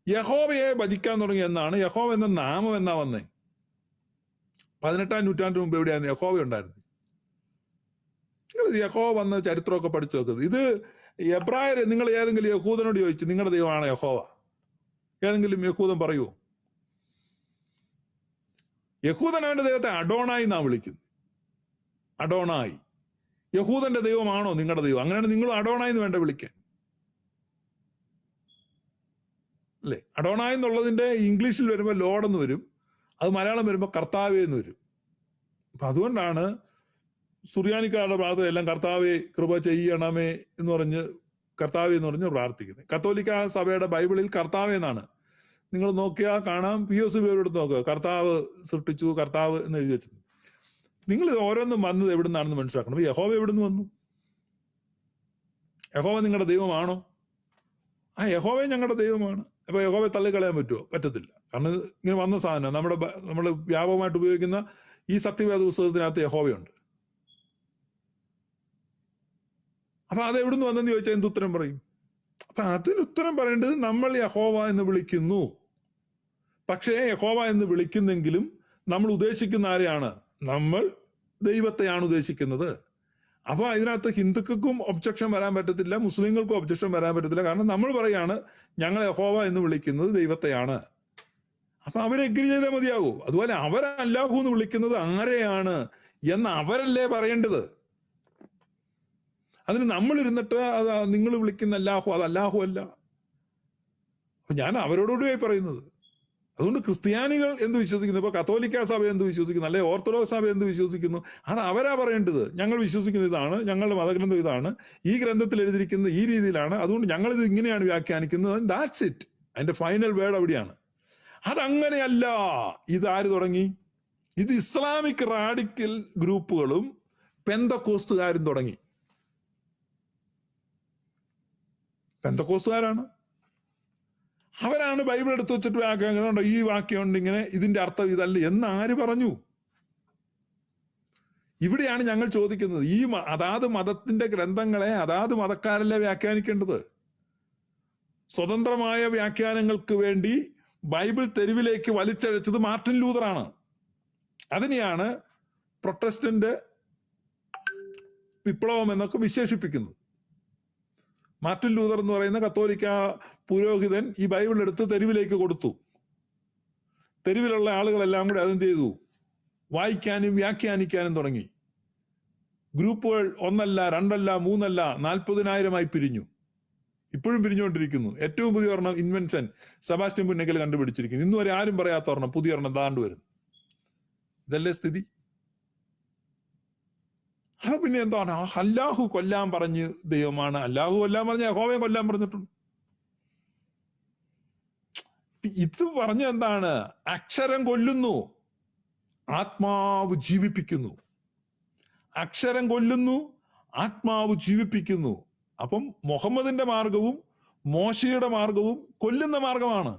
യഹോവയെ ഭജിക്കാൻ തുടങ്ങി എന്നാണ്. യഹോവ എന്ന നാമം എന്നാ വന്നേ? 18-ാം നൂറ്റാണ്ടിന് മുമ്പ് എവിടെയാണ് യഹോവ ഉണ്ടായിരുന്നത്? നിങ്ങൾ യഹോവ വന്ന ചരിത്രമൊക്കെ പഠിച്ചു നോക്കുന്നത്. ഇത് എബ്രായർ, നിങ്ങൾ ഏതെങ്കിലും യഹൂദനോട് ചോദിച്ചു നിങ്ങളുടെ ദൈവമാണ് യഹോവ? ഏതെങ്കിലും യഹൂദൻ പറയുമോ? യഹൂദനാണ് ദൈവത്തെ അഡോണായി നാം വിളിക്കുന്നത്. അഡോണായി. യഹൂദന്റെ ദൈവമാണോ നിങ്ങളുടെ ദൈവം? അങ്ങനെയാണ് നിങ്ങൾ അഡോണായി എന്ന് വേണ്ട വിളിക്കാൻ, അല്ലേ? അഡോണായി എന്നുള്ളതിന്റെ ഇംഗ്ലീഷിൽ വരുമ്പോൾ ലോഡ് എന്ന് വരും, അത് മലയാളം വരുമ്പോൾ കർത്താവേ എന്ന് വരും. അപ്പൊ അതുകൊണ്ടാണ് സുറിയാനിക്കാരുടെ പ്രാർത്ഥന എല്ലാം കർത്താവേ കൃപ ചെയ്യണമേ എന്ന് പറഞ്ഞ്, കർത്താവേ എന്ന് പറഞ്ഞ് പ്രാർത്ഥിക്കുന്നത്. കത്തോലിക്ക സഭയുടെ ബൈബിളിൽ കർത്താവേ എന്നാണ്. നിങ്ങൾ നോക്കിയാൽ കാണാം, POC എടുത്ത് നോക്കുക, കർത്താവ് സൃഷ്ടിച്ചു, കർത്താവ് എന്ന് എഴുതി വെച്ചിട്ടുണ്ട്. നിങ്ങൾ ഇത് ഓരോന്നും വന്നത് എവിടെ നിന്നാണെന്ന് മനസ്സിലാക്കണം. യഹോവ എവിടുന്ന് വന്നു? യഹോവ നിങ്ങളുടെ ദൈവമാണോ? ആ യഹോവയെ ഞങ്ങളുടെ ദൈവമാണ്. അപ്പൊ യഹോവയെ തള്ളിക്കളയാൻ പറ്റുമോ? പറ്റത്തില്ല. കാരണം ഇങ്ങനെ വന്ന സാധനം നമ്മൾ വ്യാപകമായിട്ട് ഉപയോഗിക്കുന്ന ഈ സത്യവേദ പുസ്തകത്തിനകത്ത് യഹോവയുണ്ട്. അപ്പൊ അത് എവിടുന്ന് വന്നെന്ന് ചോദിച്ചാൽ എന്ത് ഉത്തരം പറയും? അപ്പൊ അതിന് ഉത്തരം പറയേണ്ടത് നമ്മൾ യഹോവ എന്ന് വിളിക്കുന്നു. പക്ഷേ യഹോവ എന്ന് വിളിക്കുന്നെങ്കിലും നമ്മൾ ഉദ്ദേശിക്കുന്ന ആരെയാണ്? നമ്മൾ ദൈവത്തെയാണ് ഉദ്ദേശിക്കുന്നത്. അപ്പൊ ഇതിനകത്ത് ഹിന്ദുക്കൾക്കും ഒബ്ജക്ഷൻ വരാൻ പറ്റത്തില്ല, മുസ്ലിങ്ങൾക്കും ഒബ്ജക്ഷൻ വരാൻ പറ്റത്തില്ല. കാരണം നമ്മൾ പറയാണ് ഞങ്ങൾ യഹോവ എന്ന് വിളിക്കുന്നത് ദൈവത്തെയാണ്. അപ്പൊ അവരെ എഗ്രി ചെയ്താൽ മതിയാകൂ. അതുപോലെ അവർ അല്ലാഹു എന്ന് വിളിക്കുന്നത് ആരെയാണ് എന്ന് അവരല്ലേ പറയേണ്ടത്. അതിന് നമ്മൾ ഇരുന്നിട്ട് അത് നിങ്ങൾ വിളിക്കുന്ന അല്ലാഹു, അത് അല്ലാഹു അല്ല. അപ്പൊ ഞാൻ അവരോടുകൂടിയായി പറയുന്നത്. അതുകൊണ്ട് ക്രിസ്ത്യാനികൾ എന്ത് വിശ്വസിക്കുന്നു, ഇപ്പൊ കത്തോലിക്ക സഭ എന്ത് വിശ്വസിക്കുന്നു, അല്ലെ ഓർത്തഡോക്സ് സഭ എന്ത് വിശ്വസിക്കുന്നു, അത് അവരാ പറയേണ്ടത്. ഞങ്ങൾ വിശ്വസിക്കുന്ന ഇതാണ്, ഞങ്ങളുടെ മതഗ്രന്ഥം ഇതാണ്, ഈ ഗ്രന്ഥത്തിൽ എഴുതിയിരിക്കുന്നത് ഈ രീതിയിലാണ്, അതുകൊണ്ട് ഞങ്ങളിത് ഇങ്ങനെയാണ് വ്യാഖ്യാനിക്കുന്നത്. That's it. അതിന്റെ ഫൈനൽ വേർഡ് അവിടെയാണ്. അതങ്ങനെയല്ല. ഇതാര് തുടങ്ങി? ഇത് ഇസ്ലാമിക് റാഡിക്കൽ ഗ്രൂപ്പുകളും പെന്തക്കോസ്തുകാരും തുടങ്ങി. പെന്തക്കോസ്തുകാരാണ്. അവരാണ് ബൈബിൾ എടുത്ത് വെച്ചിട്ട് വ്യാഖ്യാനം, ഈ വാക്യമുണ്ട് ഇങ്ങനെ, ഇതിന്റെ അർത്ഥം ഇതല്ല എന്ന് ആര് പറഞ്ഞു? ഇവിടെയാണ് ഞങ്ങൾ ചോദിക്കുന്നത്. ഈ അതാത് മതത്തിന്റെ ഗ്രന്ഥങ്ങളെ അതാത് മതക്കാരല്ലേ വ്യാഖ്യാനിക്കേണ്ടത്. സ്വതന്ത്രമായ വ്യാഖ്യാനങ്ങൾക്ക് വേണ്ടി ബൈബിൾ തെരുവിലേക്ക് വലിച്ചഴച്ചത് മാർട്ടിൻ ലൂതറാണ്. അതിനെയാണ് പ്രൊട്ടസ്റ്റന്റ് വിപ്ലവം എന്നൊക്കെ വിശേഷിപ്പിക്കുന്നത്. മാർട്ടിൻ ലൂതർ എന്ന് പറയുന്ന കത്തോലിക്ക പുരോഹിതൻ ഈ ബൈബിൾ എടുത്ത് തെരുവിലേക്ക് കൊടുത്തു. തെരുവിലുള്ള ആളുകളെല്ലാം കൂടെ അതെന്ത് ചെയ്തു? വായിക്കാനും വ്യാഖ്യാനിക്കാനും തുടങ്ങി. ഗ്രൂപ്പുകൾ 1 അല്ല 2 അല്ല 3 അല്ല 40,000 പിരിഞ്ഞു. ഇപ്പോഴും പിരിഞ്ഞുകൊണ്ടിരിക്കുന്നു. ഏറ്റവും പുതിയ ഒരെണ്ണം ഇൻവെൻഷൻ സെബാസ്റ്റ്യൻ പുന്നക്കൽ കണ്ടുപിടിച്ചിരിക്കുന്നു. ഇന്നുവരെ ആരും പറയാത്ത ഒരെണ്ണം, പുതിയ ഒരെണ്ണം താണ്ട് വരുന്നു. ഇതല്ലേ സ്ഥിതി? ആ പിന്നെ എന്താണ്? അല്ലാഹു കൊല്ലാൻ പറഞ്ഞ് ദൈവമാണ്. അല്ലാഹു കൊല്ലാൻ പറഞ്ഞ യഹോവയെ കൊല്ലാൻ പറഞ്ഞിട്ടുണ്ട്. ഇത് പറഞ്ഞ എന്താണ്? അക്ഷരം കൊല്ലുന്നു, ആത്മാവ് ജീവിപ്പിക്കുന്നു. അക്ഷരം കൊല്ലുന്നു, ആത്മാവ് ജീവിപ്പിക്കുന്നു. അപ്പം മുഹമ്മദിന്റെ മാർഗവും മോശയുടെ മാർഗവും കൊല്ലുന്ന മാർഗമാണ്.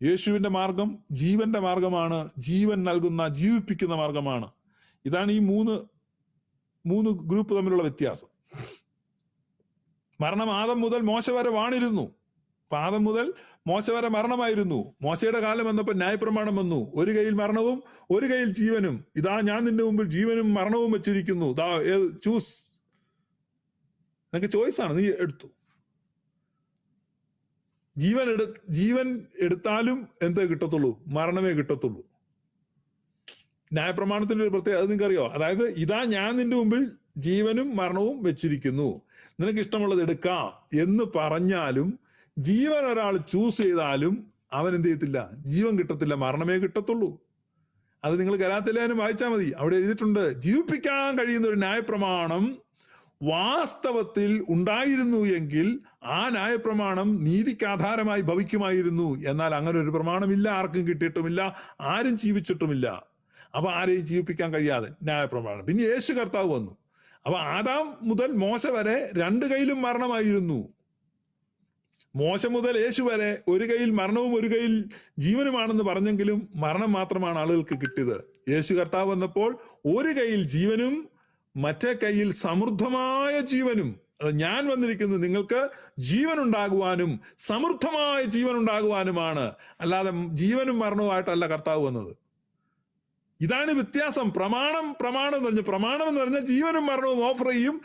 യേശുവിന്റെ മാർഗം ജീവന്റെ മാർഗമാണ്, ജീവൻ നൽകുന്ന ജീവിപ്പിക്കുന്ന മാർഗമാണ്. ഇതാണ് ഈ മൂന്ന് ഗ്രൂപ്പ് തമ്മിലുള്ള വ്യത്യാസം. മരണം ആദം മുതൽ മോശ വരെ വാണിരുന്നു. ആദം മുതൽ മോശ വരെ മരണമായിരുന്നു. മോശയുടെ കാലം വന്നപ്പോൾ ന്യായപ്രമാണം വന്നു. ഒരു കയ്യിൽ മരണവും ഒരു കയ്യിൽ ജീവനും. ഇതാ ഞാൻ നിന്റെ മുമ്പിൽ ജീവനും മരണവും വെച്ചിരിക്കുന്നു, ചൂസ്. നിനക്ക് ചോയ്സാണ്, നീ എടുത്തു. ജീവൻ എടുത്താലും എന്തേ കിട്ടത്തുള്ളൂ? മരണമേ കിട്ടത്തുള്ളൂ. ന്യായപ്രമാണത്തിന്റെ ഒരു പ്രത്യേകത അത് നിങ്ങൾക്കറിയോ? അതായത് ഇതാ ഞാൻ നിന്റെ മുമ്പിൽ ജീവനും മരണവും വെച്ചിരിക്കുന്നു, നിനക്ക് ഇഷ്ടമുള്ളത് എടുക്കാം എന്ന് പറഞ്ഞാലും ജീവൻ ഒരാൾ ചൂസ് ചെയ്താലും അവൻ എന്ത് ചെയ്യത്തില്ല? ജീവൻ കിട്ടത്തില്ല, മരണമേ കിട്ടത്തുള്ളൂ. അത് നിങ്ങൾ ഗലാത്യലേഖനം വായിച്ചാൽ മതി. അവിടെ എഴുതിയിട്ടുണ്ട്, ജീവിപ്പിക്കാൻ കഴിയുന്ന ഒരു ന്യായപ്രമാണം വാസ്തവത്തിൽ ഉണ്ടായിരുന്നു എങ്കിൽ ആ ന്യായപ്രമാണം നീതിക്ക് ആധാരമായി ഭവിക്കുമായിരുന്നു. എന്നാൽ അങ്ങനെ ഒരു പ്രമാണമില്ല, ആർക്കും കിട്ടിയിട്ടുമില്ല, ആരും ജീവിച്ചിട്ടുമില്ല. അപ്പൊ ആരെയും ജീവിപ്പിക്കാൻ കഴിയാതെ ന്യായപ്രമാണം. പിന്നെ യേശു കർത്താവ് വന്നു. അപ്പൊ ആദാം മുതൽ മോശ വരെ രണ്ട് കയ്യിലും മരണമായിരുന്നു. മോശ മുതൽ യേശു വരെ ഒരു കയ്യിൽ മരണവും ഒരു കയ്യിൽ ജീവനുമാണെന്ന് പറഞ്ഞെങ്കിലും മരണം മാത്രമാണ് ആളുകൾക്ക് കിട്ടിയത്. യേശു കർത്താവ് വന്നപ്പോൾ ഒരു കയ്യിൽ ജീവനും മറ്റേ കയ്യിൽ സമൃദ്ധമായ ജീവനും. അത് ഞാൻ വന്നിരിക്കുന്നത് നിങ്ങൾക്ക് ജീവൻ ഉണ്ടാകുവാനും സമൃദ്ധമായ ജീവൻ ഉണ്ടാകുവാനുമാണ്, അല്ലാതെ ജീവനും മരണവുമായിട്ടല്ല കർത്താവ് വന്നത്. ഇതാണ് വ്യത്യാസം. പ്രമാണം എന്ന് പറഞ്ഞാൽ ജീവനും മരണവും ഓഫർ ചെയ്യും.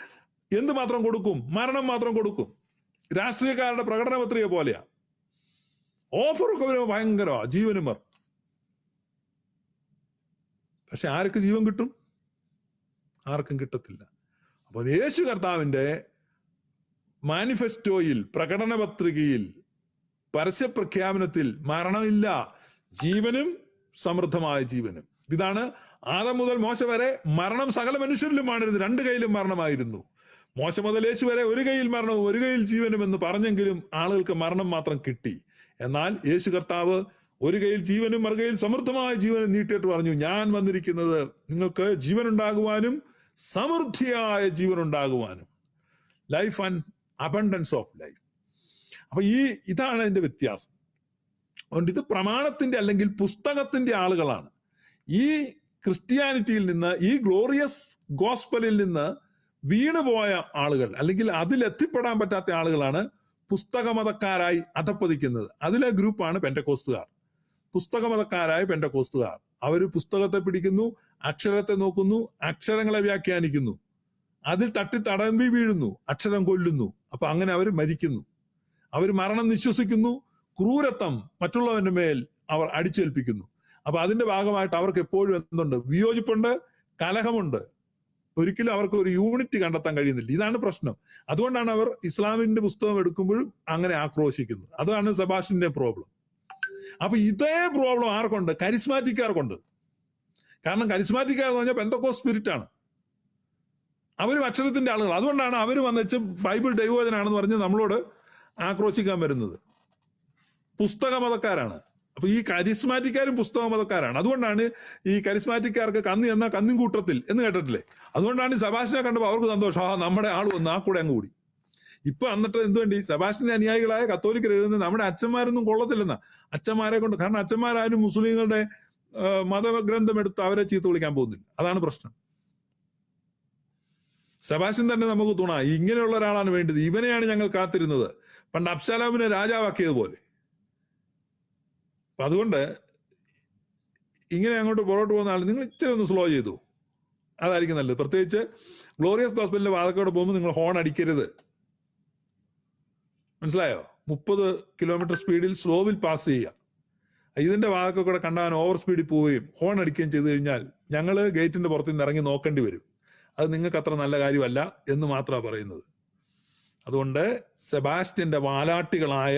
എന്ത് മാത്രം കൊടുക്കും? മരണം മാത്രം കൊടുക്കും. രാഷ്ട്രീയക്കാരുടെ പ്രകടന പത്രിക പോലെയാ. ഓഫറൊക്കെ വരുമ്പോൾ ഭയങ്കരമാണ്, ജീവനും മരണം. പക്ഷെ ആർക്ക് ജീവൻ കിട്ടും? ആർക്കും കിട്ടത്തില്ല. അപ്പോൾ യേശു കർത്താവിന്റെ മാനിഫെസ്റ്റോയിൽ, പ്രകടന പത്രികയിൽ, പരസ്യപ്രഖ്യാപനത്തിൽ മരണമില്ല, ജീവനും സമൃദ്ധമായ ജീവനും. ഇതാണ് ആദം മുതൽ മോശ വരെ മരണം സകല മനുഷ്യരിലും ആണിരുന്നു, രണ്ട് കയ്യിലും മരണമായിരുന്നു. മോശ മുതൽ യേശു വരെ ഒരു കയ്യിൽ മരണവും ഒരു കയ്യിൽ ജീവനും എന്ന് പറഞ്ഞെങ്കിലും ആളുകൾക്ക് മരണം മാത്രം കിട്ടി. എന്നാൽ യേശു കർത്താവ് ഒരു കയ്യിൽ ജീവനും മറുകയിൽ സമൃദ്ധമായ ജീവനും നീട്ടിയിട്ട് പറഞ്ഞു, ഞാൻ വന്നിരിക്കുന്നത് നിങ്ങൾക്ക് ജീവൻ ഉണ്ടാകുവാനും സമൃദ്ധിയായ ജീവൻ ഉണ്ടാകുവാനും, life and abundance of life. അപ്പൊ ഇതാണ് അതിന്റെ വ്യത്യാസം. അതുകൊണ്ട് ഇത് പ്രമാണത്തിന്റെ അല്ലെങ്കിൽ പുസ്തകത്തിന്റെ ആളുകളാണ്. ഈ ക്രിസ്ത്യാനിറ്റിയിൽ നിന്ന്, ഈ ഗ്ലോറിയസ് ഗോസ്പലിൽ നിന്ന് വീണുപോയ ആളുകൾ, അല്ലെങ്കിൽ അതിലെത്തിപ്പെടാൻ പറ്റാത്ത ആളുകളാണ് പുസ്തകമതക്കാരായി അധപ്പതിക്കുന്നത്. അതിലെ ഗ്രൂപ്പാണ് പെന്റക്കോസ്തുകാർ. പുസ്തകമതക്കാരായ പെന്റക്കോസ്തുകാർ. അവര് പുസ്തകത്തെ പിടിക്കുന്നു, അക്ഷരത്തെ നോക്കുന്നു, അക്ഷരങ്ങളെ വ്യാഖ്യാനിക്കുന്നു, അതിൽ തട്ടി തടമ്പി വീഴുന്നു, അക്ഷരം കൊല്ലുന്നു. അപ്പൊ അങ്ങനെ അവർ മരിക്കുന്നു. അവർ മരണം വിശ്വസിക്കുന്നു, ക്രൂരത്വം മറ്റുള്ളവന്റെ മേൽ അവർ അടിച്ചേൽപ്പിക്കുന്നു. അപ്പൊ അതിന്റെ ഭാഗമായിട്ട് അവർക്ക് എപ്പോഴും എന്തുണ്ട്? വിയോജിപ്പുണ്ട്, കലഹമുണ്ട്. ഒരിക്കലും അവർക്ക് ഒരു യൂണിറ്റി കണ്ടെത്താൻ കഴിയുന്നില്ല. ഇതാണ് പ്രശ്നം. അതുകൊണ്ടാണ് അവർ ഇസ്ലാമിന്റെ പുസ്തകം എടുക്കുമ്പോഴും അങ്ങനെ ആക്രോശിക്കുന്നത്. അതാണ് സെബാസ്റ്റ്യന്റെ പ്രോബ്ലം. അപ്പൊ ഇതേ പ്രോബ്ലം ആർക്കുണ്ട്? കരിസ്മാറ്റിക്കാർക്കുണ്ട്. കാരണം കരിസ്മാറ്റിക്കാർ എന്ന് പറഞ്ഞാൽ പെന്തക്കോസ്ത് സ്പിരിറ്റ് ആണ്. അവരും അക്ഷരത്തിന്റെ ആളുകൾ. അതുകൊണ്ടാണ് അവർ വന്നിച്ച് ബൈബിൾ ദൈവവചനാണെന്ന് പറഞ്ഞ് നമ്മളോട് ആക്രോശിക്കാൻ വരുന്നത്. പുസ്തകമതക്കാരാണ്. അപ്പൊ ഈ കരിസ്മാറ്റിക്കാരും പുസ്തകമതക്കാരാണ്. അതുകൊണ്ടാണ് ഈ കരിസ്മാറ്റിക്കാർക്ക് കന്നി എന്ന കന്നിൻ കൂട്ടത്തിൽ എന്ന് കേട്ടിട്ടില്ലേ? അതുകൊണ്ടാണ് ഈ സെബാസ്റ്റ്യനെ കണ്ടപ്പോൾ അവർക്ക് സന്തോഷം, നമ്മുടെ ആൾ വന്ന് ആ കൂടെ അങ്ങ് കൂടി. ഇപ്പൊ എന്നിട്ട് എന്തുവേണ്ടി സെബാസ്റ്റ്യന്റെ അനുയായികളായ കത്തോലിക്കർ എഴുതുന്നത് നമ്മുടെ അച്ഛന്മാരൊന്നും കൊള്ളത്തില്ലെന്ന. അച്ഛന്മാരെ കൊണ്ട്, കാരണം അച്ഛന്മാരാരും മുസ്ലിങ്ങളുടെ മതഗ്രന്ഥം എടുത്ത് അവരെ ചീത്ത വിളിക്കാൻ പോകുന്നില്ല. അതാണ് പ്രശ്നം. സെബാസ്റ്റ്യൻ തന്നെ നമുക്ക് തുണ. ഇങ്ങനെയുള്ള ഒരാളാണ് വേണ്ടത്, ഇവനെയാണ് ഞങ്ങൾ കാത്തിരുന്നത്, പണ്ട് അബ്ശാലോമിനെ രാജാവാക്കിയതുപോലെ. അപ്പൊ അതുകൊണ്ട് ഇങ്ങനെ അങ്ങോട്ട് പുറകോട്ട് പോകുന്ന ആൾ നിങ്ങൾ ഇച്ചിരി ഒന്ന് സ്ലോ ചെയ്തു, അതായിരിക്കും നല്ലത്. പ്രത്യേകിച്ച് ഗ്ലോറിയസ് ഗോസ്പലിന്റെ വാതക്കോടെ പോകുമ്പോൾ നിങ്ങൾ ഹോൺ അടിക്കരുത്. മനസ്സിലായോ? 30 കിലോമീറ്റർ സ്പീഡിൽ സ്ലോവിൽ പാസ് ചെയ്യുക. ഇതിന്റെ വാതക്കൂടെ കണ്ടാൽ ഓവർ സ്പീഡിൽ പോവുകയും ഹോൺ അടിക്കുകയും ചെയ്തു കഴിഞ്ഞാൽ ഞങ്ങൾ ഗേറ്റിന്റെ പുറത്തു നിന്ന് ഇറങ്ങി നോക്കേണ്ടി വരും. അത് നിങ്ങൾക്ക് അത്ര നല്ല കാര്യമല്ല എന്ന് മാത്രമാണ് പറയുന്നത്. അതുകൊണ്ട് സെബാസ്റ്റ്യന്റെ വാലാട്ടികളായ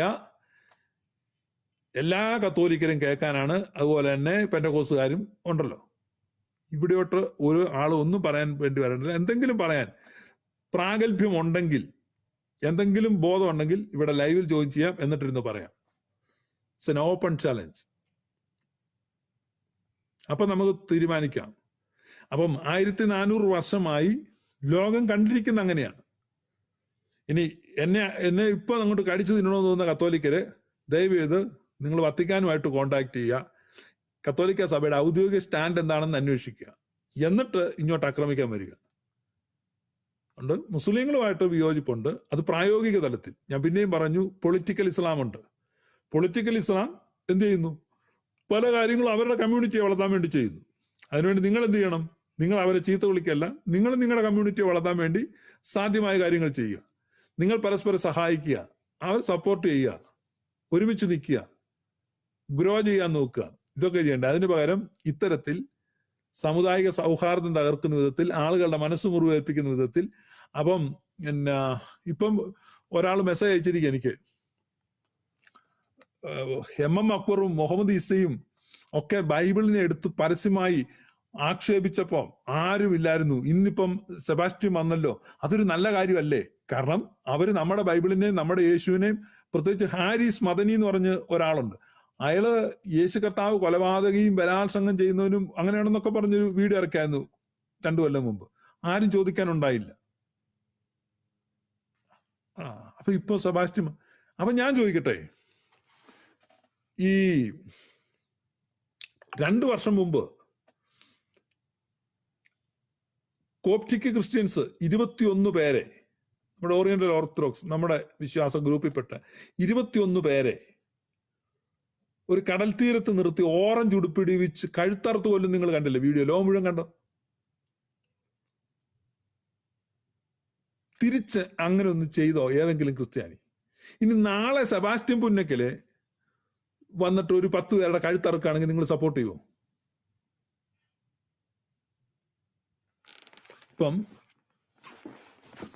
എല്ലാ കത്തോലിക്കരും കേൾക്കാനാണ്. അതുപോലെ തന്നെ പെന്റക്കോസ്തുകാരും ഉണ്ടല്ലോ. ഇവിടെയോട്ട് ഒരു ആളും ഒന്നും പറയാൻ വേണ്ടി വരണ്ടില്ല. എന്തെങ്കിലും പറയാൻ പ്രാഗൽഭ്യം ഉണ്ടെങ്കിൽ, എന്തെങ്കിലും ബോധം ഉണ്ടെങ്കിൽ ഇവിടെ ലൈവിൽ ജോയിൻ ചെയ്യാം, എന്നിട്ടിരുന്ന് പറയാം. It's an open challenge. അപ്പം നമുക്ക് തീരുമാനിക്കാം. അപ്പം 1400 വർഷമായി ലോകം കണ്ടിരിക്കുന്ന അങ്ങനെയാണ്. ഇനി എന്നെ ഇപ്പൊ അങ്ങോട്ട് കടിച്ചു തിന്നണമെന്ന് തോന്നുന്ന കത്തോലിക്കര് ദയവ് ചെയ്ത് നിങ്ങൾ വത്തിക്കാനുമായിട്ട് കോണ്ടാക്ട് ചെയ്യുക, കത്തോലിക്ക സഭയുടെ ഔദ്യോഗിക സ്റ്റാൻഡ് എന്താണെന്ന് അന്വേഷിക്കുക, എന്നിട്ട് ഇങ്ങോട്ട് ആക്രമിക്കാൻ വരിക. ഉണ്ട്, മുസ്ലിങ്ങളുമായിട്ട് വിയോജിപ്പുണ്ട്, അത് പ്രായോഗിക തലത്തിൽ. ഞാൻ പിന്നെയും പറഞ്ഞു, പൊളിറ്റിക്കൽ ഇസ്ലാം ഉണ്ട്. പൊളിറ്റിക്കൽ ഇസ്ലാം എന്ത് ചെയ്യുന്നു? പല കാര്യങ്ങളും അവരുടെ കമ്മ്യൂണിറ്റിയെ വളർത്താൻ വേണ്ടി ചെയ്യുന്നു. അതിനുവേണ്ടി നിങ്ങൾ എന്ത് ചെയ്യണം? നിങ്ങൾ അവരെ ചീത്ത വിളിക്കല്ല, നിങ്ങൾ നിങ്ങളുടെ കമ്മ്യൂണിറ്റിയെ വളർത്താൻ വേണ്ടി സാധ്യമായ കാര്യങ്ങൾ ചെയ്യുക. നിങ്ങൾ പരസ്പരം സഹായിക്കുക, അവർ സപ്പോർട്ട് ചെയ്യുക, ഒരുമിച്ച് നിൽക്കുക, ഗ്രോ ചെയ്യാൻ നോക്കുക, ഇതൊക്കെ ചെയ്യേണ്ടത്. അതിന് പകരം ഇത്തരത്തിൽ സാമുദായിക സൗഹാർദ്ദം തകർക്കുന്ന വിധത്തിൽ, ആളുകളുടെ മനസ്സ് മുറിവേൽപ്പിക്കുന്ന വിധത്തിൽ. അപ്പം ഇപ്പം ഒരാൾ മെസ്സേജ് അയച്ചിരിക്കുക എനിക്ക്, എം അക്ബറും മുഹമ്മദ് ഈസയും ഒക്കെ ബൈബിളിനെ എടുത്ത് പരസ്യമായി ആക്ഷേപിച്ചപ്പോ ആരുമില്ലായിരുന്നു. ഇന്നിപ്പം സെബാസ്റ്റ്യൻ വന്നല്ലോ, അതൊരു നല്ല കാര്യമല്ലേ? കാരണം അവര് നമ്മുടെ ബൈബിളിനെയും നമ്മുടെ യേശുവിനെയും, പ്രത്യേകിച്ച് ഹാരിസ് മദനി എന്ന് പറഞ്ഞ് ഒരാളുണ്ട്, അയാള് യേശു കർത്താവ് കൊലപാതകയും ബലാത്സംഗം ചെയ്യുന്നവനും അങ്ങനെയാണെന്നൊക്കെ പറഞ്ഞൊരു വീഡിയോ ഇറക്കായിരുന്നു 2 കൊല്ലം മുമ്പ്. ആരും ചോദിക്കാനുണ്ടായില്ല. അപ്പൊ ഇപ്പൊ സെബാസ്റ്റ്യൻ. അപ്പൊ ഞാൻ ചോദിക്കട്ടെ, ഈ 2 വർഷം മുമ്പ് കോപ്റ്റിക് ക്രിസ്ത്യൻസ് 21 പേരെ, നമ്മുടെ ഓറിയന്റൽ ഓർത്തഡോക്സ്, നമ്മുടെ വിശ്വാസ ഗ്രൂപ്പിൽപ്പെട്ട 21 പേരെ ഒരു കടൽ തീരത്ത് നിർത്തി ഓറഞ്ച് ഉടുപ്പിടിവിച്ച് കഴുത്തറുത്ത് കൊല്ലും. നിങ്ങൾ കണ്ടില്ലേ വീഡിയോ? ലോകം മുഴുവൻ കണ്ടോ? തിരിച്ച് അങ്ങനെ ഒന്ന് ചെയ്തോ ഏതെങ്കിലും ക്രിസ്ത്യാനി? ഇനി നാളെ സെബാസ്റ്റ്യൻ പുന്നക്കല് വന്നിട്ട് ഒരു 10 പേരുടെ കഴുത്തറുക്കുകയാണെങ്കിൽ നിങ്ങൾ സപ്പോർട്ട് ചെയ്യുമോ? ഇപ്പം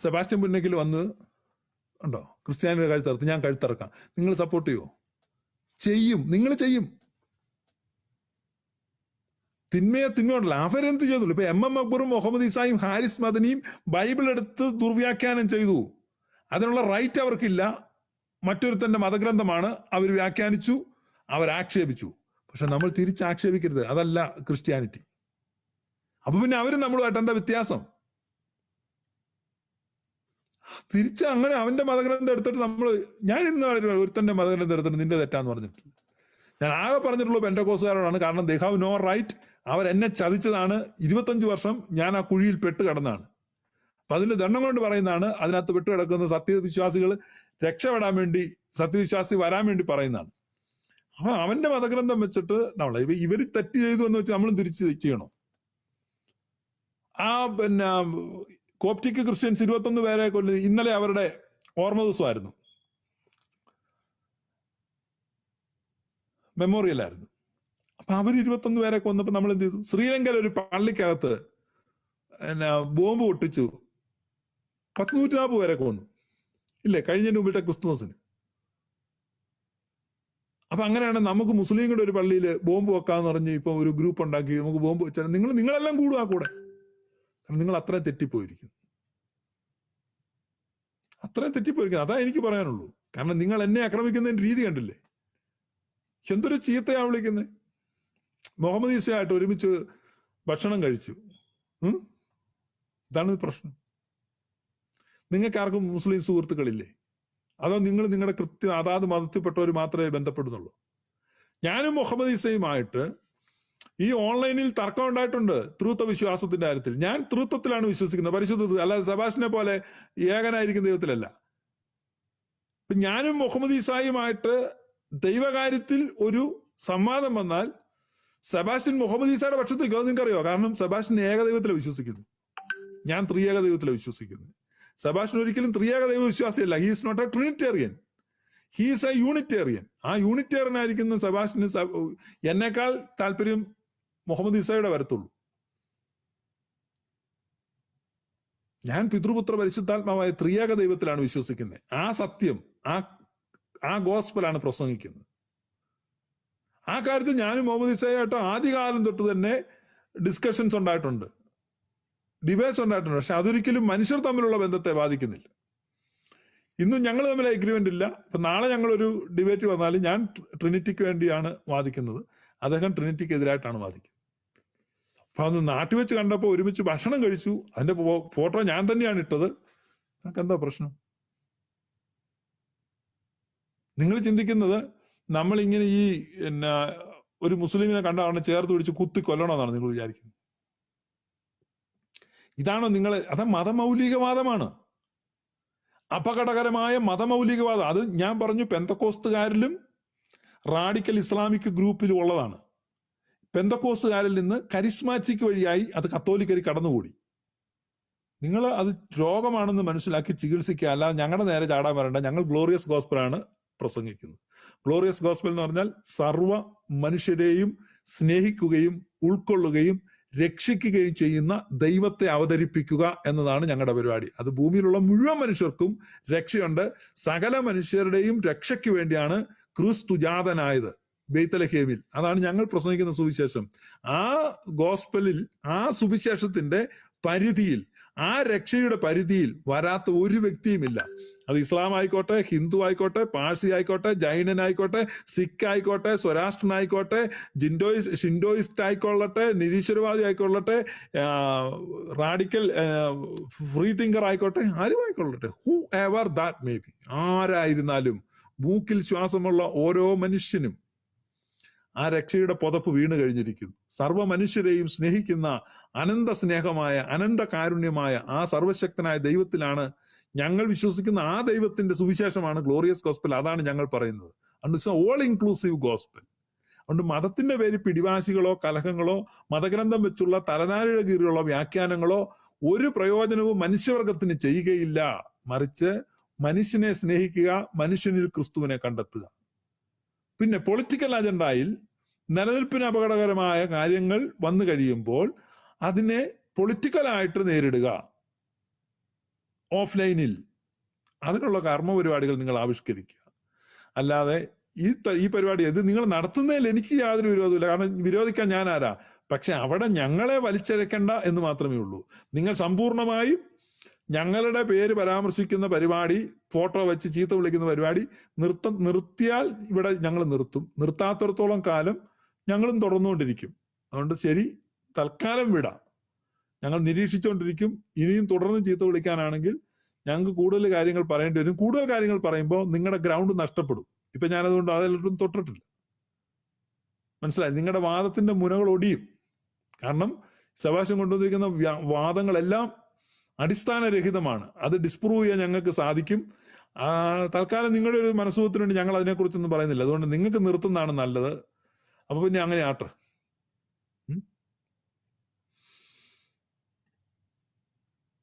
സെബാസ്റ്റ്യൻ പുന്നക്കൽ വന്ന് ഉണ്ടോ ക്രിസ്ത്യാനിയുടെ കഴുത്തറുത്ത്, ഞാൻ കഴുത്തറക്കാം, നിങ്ങൾ സപ്പോർട്ട് ചെയ്യുമോ? ചെയ്യും, നിങ്ങൾ ചെയ്യും. തിന്മയെ തിന്മയുണ്ടല്ലോ, അവരെന്ത് ചെയ്തുള്ളൂ. ഇപ്പൊ എം അക്ബറും മുഹമ്മദ് ഈസായും ഹാരിസ് മദനിയും ബൈബിൾ എടുത്ത് ദുർവ്യാഖ്യാനം ചെയ്തു. അതിനുള്ള റൈറ്റ് അവർക്കില്ല. മറ്റൊരുത്തന്റെ മതഗ്രന്ഥമാണ്, അവർ വ്യാഖ്യാനിച്ചു, അവരാക്ഷേപിച്ചു. പക്ഷെ നമ്മൾ തിരിച്ചാക്ഷേപിക്കരുത്, അതല്ല ക്രിസ്ത്യാനിറ്റി. അപ്പൊ പിന്നെ അവരും നമ്മളുമായിട്ട് എന്താ വ്യത്യാസം? തിരിച്ച് അങ്ങനെ അവന്റെ മതഗ്രന്ഥം എടുത്തിട്ട് ഞാൻ ഇന്ന് ഒരുത്തന്റെ മതഗ്രന്ഥം എടുത്തിട്ട് നിന്റെ തെറ്റാന്ന് പറഞ്ഞിട്ടില്ല. ഞാൻ ആകെ പറഞ്ഞിട്ടുള്ളൂ പെന്റക്കോസുകാരോടാണ്. കാരണം ദേ ഹാവ് നോ റൈറ്റ്. അവരെന്നെ ചതിച്ചതാണ്. 25 വർഷം ഞാൻ ആ കുഴിയിൽ പെട്ട് കിടന്നാണ്. അപ്പൊ അതിന്റെ ദണ്ണം കൊണ്ട് പറയുന്നതാണ്. അതിനകത്ത് പെട്ട് കിടക്കുന്ന സത്യവിശ്വാസികൾ രക്ഷപ്പെടാൻ വേണ്ടി, സത്യവിശ്വാസി വരാൻ വേണ്ടി പറയുന്നതാണ്. അപ്പൊ അവന്റെ മതഗ്രന്ഥം വെച്ചിട്ട് ഇവര് തെറ്റ് ചെയ്തു എന്ന് വെച്ച് നമ്മളും തിരിച്ച് ചെയ്യണോ? ആ കോപ്റ്റിക് ക്രിസ്ത്യൻസ് 21 പേരെ കൊല്ലുന്നത് ഇന്നലെ അവരുടെ ഓർമ്മ ദിവസമായിരുന്നു, മെമ്മോറിയൽ ആയിരുന്നു. അപ്പൊ അവർ 21 പേരെ കൊന്നപ്പോ നമ്മൾ എന്ത് ചെയ്തു? ശ്രീലങ്കയിൽ ഒരു പള്ളിക്കകത്ത് ബോംബ് പൊട്ടിച്ചു, 140 പേരെ കൊന്നു ഇല്ലേ കഴിഞ്ഞതിന് മുമ്പിലത്തെ ക്രിസ്തുമസിന്. അപ്പൊ അങ്ങനെയാണ് നമുക്ക് മുസ്ലിങ്ങളുടെ ഒരു പള്ളിയിൽ ബോംബ് വെക്കാന്ന് പറഞ്ഞ് ഇപ്പൊ ഒരു ഗ്രൂപ്പ് ഉണ്ടാക്കി നമുക്ക് ബോംബ് വെച്ചാൽ നിങ്ങളെല്ലാം കൂടുക കൂടെ. കാരണം നിങ്ങൾ അത്രയും തെറ്റിപ്പോയിരിക്കും, അത്രയും തെറ്റിപ്പോയിരിക്കും. അതാ എനിക്ക് പറയാനുള്ളൂ. കാരണം നിങ്ങൾ എന്നെ ആക്രമിക്കുന്നതിന്റെ രീതി കണ്ടില്ലേ? എന്തൊരു ചീത്തയാ വിളിക്കുന്നത്. മുഹമ്മദ് ഈസയായിട്ട് ഒരുമിച്ച് ഭക്ഷണം കഴിച്ചു. ഇതാണ് പ്രശ്നം. നിങ്ങൾക്ക് ആർക്കും മുസ്ലിം സുഹൃത്തുക്കളില്ലേ? അതോ നിങ്ങൾ നിങ്ങളുടെ കൃത്യം അതാത് മതത്തിൽപ്പെട്ടവർ മാത്രമേ ബന്ധപ്പെടുന്നുള്ളൂ? ഞാനും മുഹമ്മദ് ഈസയുമായിട്ട് ഈ ഓൺലൈനിൽ തർക്കം ഉണ്ടായിട്ടുണ്ട് ത്രിത്വ വിശ്വാസത്തിന്റെ കാര്യത്തിൽ. ഞാൻ ത്രിത്വത്തിലാണ് വിശ്വസിക്കുന്നത്, പരിശുദ്ധത്തിൽ, അല്ലാതെ സെബാസ്റ്റിനെ പോലെ ഏകനായിരിക്കുന്ന ദൈവത്തിലല്ല. ഞാനും മുഹമ്മദ് ഈസായുമായിട്ട് ദൈവകാര്യത്തിൽ ഒരു സംവാദം വന്നാൽ സെബാസ്റ്റ്യൻ മുഹമ്മദ് ഈസയുടെ പക്ഷത്തേക്ക്, അത് നിങ്ങൾക്കറിയോ? കാരണം സെബാസ്റ്റ്യൻ ഏകദൈവത്തിലെ വിശ്വസിക്കുന്നു, ഞാൻ ത്രിയേക ദൈവത്തിലെ വിശ്വസിക്കുന്നു. സെബാസ്റ്റ്യൻ ഒരിക്കലും ത്രിയേക ദൈവ വിശ്വാസിയല്ല. He is not a trinitarian, he is a unitarian. ആ യൂണിറ്റേറിയൻ ആയിരിക്കുന്ന സെബാസ്റ്റ്യന് എന്നേക്കാൾ താല്പര്യം മുഹമ്മദ് ഈസയുടെ വരത്തുള്ളൂ. ഞാൻ പിതൃപുത്ര പരിശുദ്ധാത്മാവായ ത്രിയേക ദൈവത്തിലാണ് വിശ്വസിക്കുന്നത്. ആ സത്യം, ആ ഗോസ്പലാണ് പ്രസംഗിക്കുന്നത്. ആ കാര്യത്തിൽ ഞാനും മുഹമ്മദ് ഈസയായിട്ട് ആദ്യകാലം തൊട്ട് തന്നെ ഡിസ്കഷൻസ് ഉണ്ടായിട്ടുണ്ട്, ഡിബേറ്റ്സ് ഉണ്ടായിട്ടുണ്ട്. പക്ഷെ അതൊരിക്കലും മനുഷ്യർ തമ്മിലുള്ള ബന്ധത്തെ ബാധിക്കുന്നില്ല. ഇന്നും ഞങ്ങൾ തമ്മിൽ എഗ്രിമെന്റ് ഇല്ല. ഇപ്പൊ നാളെ ഞങ്ങളൊരു ഡിബേറ്റ് വന്നാലും ഞാൻ ട്രിനിറ്റിക്ക് വേണ്ടിയാണ് വാദിക്കുന്നത്, അദ്ദേഹം ട്രിനിറ്റിക്ക് എതിരായിട്ടാണ് വാദിക്കുന്നത്. അപ്പൊ അന്ന് നാട്ടിൽ വെച്ച് കണ്ടപ്പോൾ ഒരുമിച്ച് ഭക്ഷണം കഴിച്ചു, അതിന്റെ ഫോട്ടോ ഞാൻ തന്നെയാണ് ഇട്ടത്. നിങ്ങൾക്ക് എന്താ പ്രശ്നം? നിങ്ങൾ ചിന്തിക്കുന്നത് നമ്മളിങ്ങനെ ഈ പിന്നെ ഒരു മുസ്ലിമിനെ കണ്ട അവനെ ചേർത്ത് പിടിച്ച് കുത്തി കൊല്ലണമെന്നാണ് നിങ്ങൾ വിചാരിക്കുന്നത്. ഇതാണോ നിങ്ങൾ? അത് മതമൗലികവാദമാണ്, അപകടകരമായ മതമൗലികവാദം. അത് ഞാൻ പറഞ്ഞു, പെന്തക്കോസ്തുകാരിലും റാഡിക്കൽ ഇസ്ലാമിക് ഗ്രൂപ്പിലും ഉള്ളതാണ്. പെന്തക്കോസ്തുകാരിൽ നിന്ന് കരിസ്മാറ്റിക് വഴിയായി അത് കത്തോലിക്കരി കടന്നുകൂടി. നിങ്ങൾ അത് രോഗമാണെന്ന് മനസ്സിലാക്കി ചികിത്സിക്കുക, അല്ലാതെ ഞങ്ങളുടെ നേരെ ചാടാൻ വരണ്ട. ഞങ്ങൾ ഗ്ലോറിയസ് ഗോസ്പലാണ് പ്രസംഗിക്കുന്നത്. ഗ്ലോറിയസ് ഗോസ്പൽ എന്ന് പറഞ്ഞാൽ സർവ്വ മനുഷ്യരെയും സ്നേഹിക്കുകയും ഉൾക്കൊള്ളുകയും രക്ഷിക്കുകയും ചെയ്യുന്ന ദൈവത്തെ അവതരിപ്പിക്കുക എന്നതാണ് ഞങ്ങളുടെ പരിപാടി. അത് ഭൂമിയിലുള്ള മുഴുവൻ മനുഷ്യർക്കും രക്ഷയുണ്ട്. സകല മനുഷ്യരുടെയും രക്ഷയ്ക്ക് വേണ്ടിയാണ് ക്രിസ്തു ജാതനായത് ബെയ്ത്തലഹേമിൽ. അതാണ് ഞങ്ങൾ പ്രസംഗിക്കുന്ന സുവിശേഷം. ആ ഗോസ്പലിൽ, ആ സുവിശേഷത്തിന്റെ പരിധിയിൽ, ആ രക്ഷയുടെ പരിധിയിൽ വരാത്ത ഒരു വ്യക്തിയുമില്ല. അത് ഇസ്ലാം ആയിക്കോട്ടെ, ഹിന്ദു ആയിക്കോട്ടെ, പാഴ്സി ആയിക്കോട്ടെ, ജൈനനായിക്കോട്ടെ, സിഖ് ആയിക്കോട്ടെ, സ്വരാഷ്ട്രനായിക്കോട്ടെ, ഷിൻഡോയിസ്റ്റ് ആയിക്കൊള്ളട്ടെ, നിരീശ്വരവാദി ആയിക്കൊള്ളട്ടെ, റാഡിക്കൽ ഫ്രീ തിങ്കർ ആയിക്കോട്ടെ, ആരും ആയിക്കൊള്ളട്ടെ, whoever that may be, ആരായിരുന്നാലും മൂക്കിൽ ശ്വാസമുള്ള ഓരോ മനുഷ്യനും ആ രക്ഷയുടെ പുതപ്പ് വീണ് കഴിഞ്ഞിരിക്കുന്നു. സർവ്വ മനുഷ്യരെയും സ്നേഹിക്കുന്ന അനന്ത സ്നേഹമായ, അനന്ത കാരുണ്യമായ ആ സർവശക്തനായ ദൈവത്തിലാണ് ഞങ്ങൾ വിശ്വസിക്കുന്ന. ആ ദൈവത്തിന്റെ സുവിശേഷമാണ് ഗ്ലോറിയസ് ഗോസ്പൽ. അതാണ് ഞങ്ങൾ പറയുന്നത്. അതുകൊണ്ട് ഓൾ ഇൻക്ലൂസീവ് ഗോസ്പൽ. അതുകൊണ്ട് മതത്തിന്റെ പേര് പിടിവാശികളോ കലഹങ്ങളോ മതഗ്രന്ഥം വെച്ചുള്ള തലനാരിഴ കീഴിലുള്ള വ്യാഖ്യാനങ്ങളോ ഒരു പ്രയോജനവും മനുഷ്യവർഗത്തിന് ചെയ്യുകയില്ല. മറിച്ച് മനുഷ്യനെ സ്നേഹിക്കുക, മനുഷ്യനിൽ ക്രിസ്തുവിനെ കണ്ടെത്തുക. പിന്നെ പൊളിറ്റിക്കൽ അജണ്ടയിൽ നിലനിൽപ്പിന് അപകടകരമായ കാര്യങ്ങൾ വന്നു കഴിയുമ്പോൾ അതിനെ പൊളിറ്റിക്കലായിട്ട് നേരിടുക. ഓഫ്ലൈനിൽ അതിനുള്ള കർമ്മ പരിപാടികൾ നിങ്ങൾ ആവിഷ്കരിക്കുക. അല്ലാതെ ഈ പരിപാടി ഇത് നിങ്ങൾ നടത്തുന്നതിൽ എനിക്ക് യാതൊരു വിരോധമില്ല. കാരണം വിരോധിക്കാൻ ഞാൻ ആരാ? പക്ഷെ അവിടെ ഞങ്ങളെ വലിച്ചഴക്കണ്ട എന്ന് മാത്രമേ ഉള്ളൂ. നിങ്ങൾ സമ്പൂർണമായും ഞങ്ങളുടെ പേര് പരാമർശിക്കുന്ന പരിപാടി, ഫോട്ടോ വെച്ച് ചീത്ത വിളിക്കുന്ന പരിപാടി നിർത്തിയാൽ ഇവിടെ ഞങ്ങൾ നിർത്തും. നിർത്താത്തിടത്തോളം കാലം ഞങ്ങളും തുടർന്നുകൊണ്ടിരിക്കും. അതുകൊണ്ട് ശരി, തൽക്കാലം വിടാം. ഞങ്ങൾ നിരീക്ഷിച്ചുകൊണ്ടിരിക്കും. ഇനിയും തുടർന്ന് ചീത്ത വിളിക്കാനാണെങ്കിൽ ഞങ്ങൾക്ക് കൂടുതൽ കാര്യങ്ങൾ പറയേണ്ടി വരും. കൂടുതൽ കാര്യങ്ങൾ പറയുമ്പോൾ നിങ്ങളുടെ ഗ്രൗണ്ട് നഷ്ടപ്പെടും. ഇപ്പൊ ഞാനതുകൊണ്ട് അതെല്ലാം തൊട്ടിട്ടില്ല. മനസ്സിലായി? നിങ്ങളുടെ വാദത്തിന്റെ മുനകൾ ഒടിയും. കാരണം സഭാശം കൊണ്ടുവന്നിരിക്കുന്ന വാദങ്ങളെല്ലാം അടിസ്ഥാനരഹിതമാണ്. അത് ഡിസ്പ്രൂവ് ചെയ്യാൻ ഞങ്ങൾക്ക് സാധിക്കും. തൽക്കാലം നിങ്ങളുടെ ഒരു മനസ്സുഖത്തിന് വേണ്ടി ഞങ്ങൾ അതിനെക്കുറിച്ചൊന്നും പറയുന്നില്ല. അതുകൊണ്ട് നിങ്ങൾക്ക് നിർത്തുന്നതാണ് നല്ലത്. അപ്പൊ പിന്നെ അങ്ങനെ ആട്ടെ.